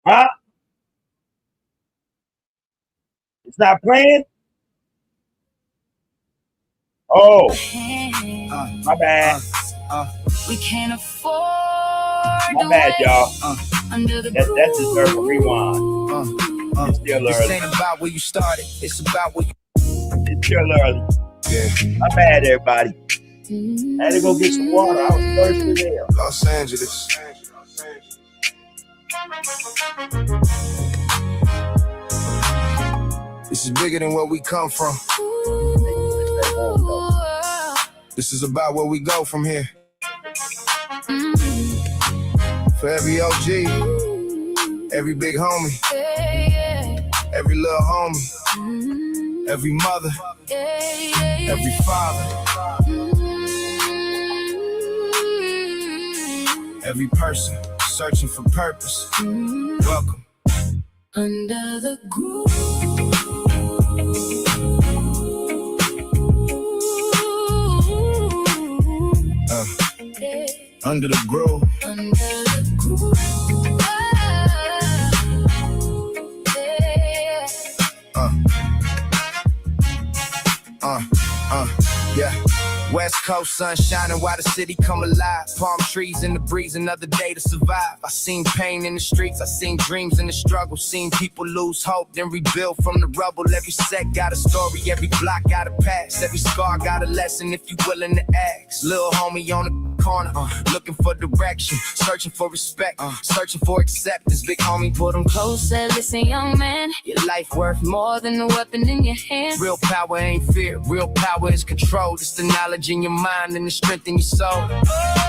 Huh? It's not playing? Oh, my bad. We can't afford My bad, y'all. under the That deserves a rewind. It's still This early. ain't about where you started. It's about where you. It's still early. Yeah. My bad, everybody. I had to go get some water. I was thirsty there. Los Angeles. This is bigger than where we come from. This is about where we go from here. For every OG, every big homie, every little homie, every mother, every father, every person searching for purpose. Welcome. under the groove. Under the groove. Under the groove. Yeah. West Coast sun shining while the city come alive. Palm trees in the breeze, another day to survive. I seen pain in the streets, I seen dreams in the struggle. Seen people lose hope, then rebuild from the rubble. Every set got a story, every block got a past. Every scar got a lesson if you willing to ask. Little homie on the corner, looking for direction, searching for respect, searching for acceptance. Big homie put them Closer, listen, young man. your life worth more. More than the weapon in your hand. Real power ain't fear, real power is control. It's the knowledge in your mind and the strength in your soul.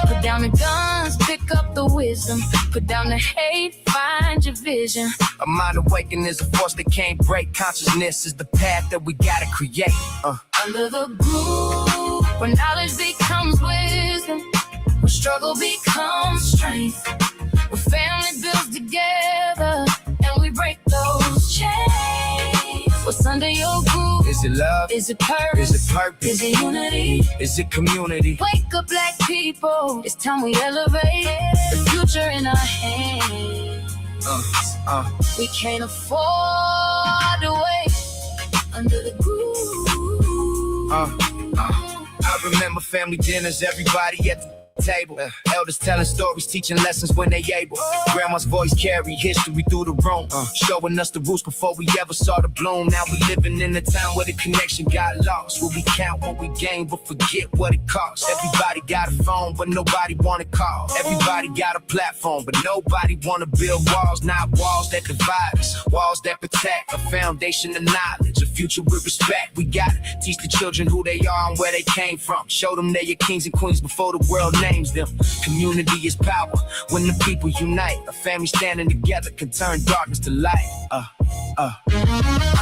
Put down the guns, pick up the wisdom. Put down the hate, find your vision. A mind awakening is a force that can't break. Consciousness is the path that we gotta create. Under the groove, where knowledge becomes wisdom, where struggle becomes strength, where family builds together and we break those chains. What's under your groove? Is it love? Is it purpose? Is it purpose? Is it unity? Is it community? Wake up, black people. It's time we elevate the future in our hands. We can't afford to wait under the groove. I remember family dinners, everybody at the table. Elders telling stories, teaching lessons when they able. Grandma's voice carry history through the room, showing us the roots before we ever saw the bloom. Now we living in a time where the connection got lost, where we count what we gain but forget what it costs. Everybody got a phone but nobody wanna call. Everybody got a platform but nobody wanna build walls. Not walls that divide us, walls that protect. A foundation of knowledge, a future with respect. We gotta teach the children who they are and where they came from. Show them they're your kings and queens before the world names them. Community is power when the people unite. A family standing together can turn darkness to light.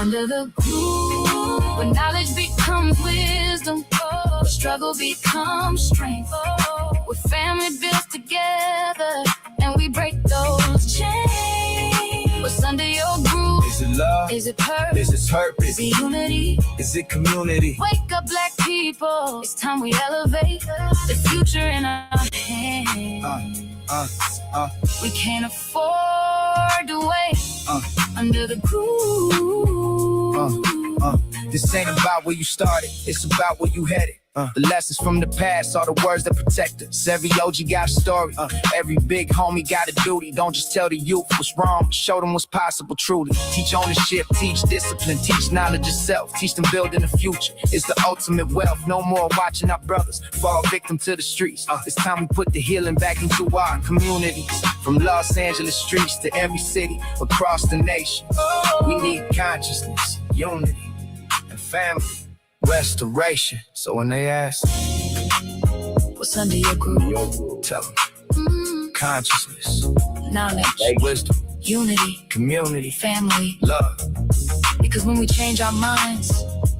Under the groove, where knowledge becomes wisdom, where struggle becomes strength, where family builds together and we break those chains. What's under your groove? Is it love? Is it purpose? Is it purpose? Is it unity? Is it community? Wake up, black people. It's time we elevate the future in our hands. We can't afford to wait under the groove. This ain't about where you started, it's about where you headed. The lessons from the past are the words that protect us. Every OG got a story, every big homie got a duty. Don't just tell the youth what's wrong, but show them what's possible truly. Teach ownership, teach discipline, teach knowledge itself. Teach them building the future, it's the ultimate wealth. No more watching our brothers fall victim to the streets. It's time we put the healing back into our communities. From Los Angeles streets to every city across the nation. We need consciousness, unity, and family. Restoration. So when they ask, What's under your groove? tell them consciousness, Knowledge, wisdom, unity, community, family. love. Because when we change our minds,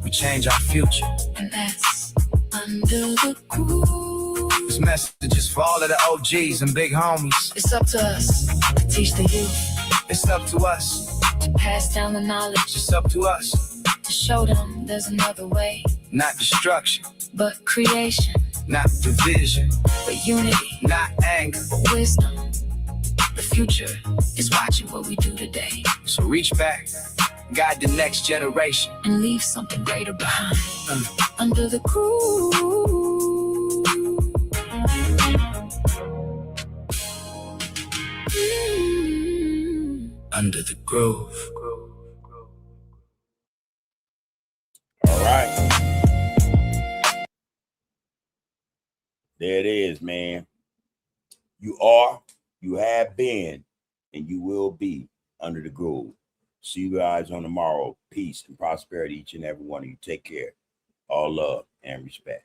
We change our future. and that's under the groove. This message is for all of the OGs and big homies. It's up to us to teach the youth, It's up to us. to pass down the knowledge, It's up to us. to show them there's another way, Not destruction, but creation, not division, but unity, not anger. but wisdom. The future is watching what we do today So reach back, guide the next generation. and leave something greater behind. Under the groove. Under the groove. All right. There it is, man. You are, you have been, and you will be under the groove. See you guys on tomorrow. Peace and prosperity, each and every one of you. Take care. All love and respect.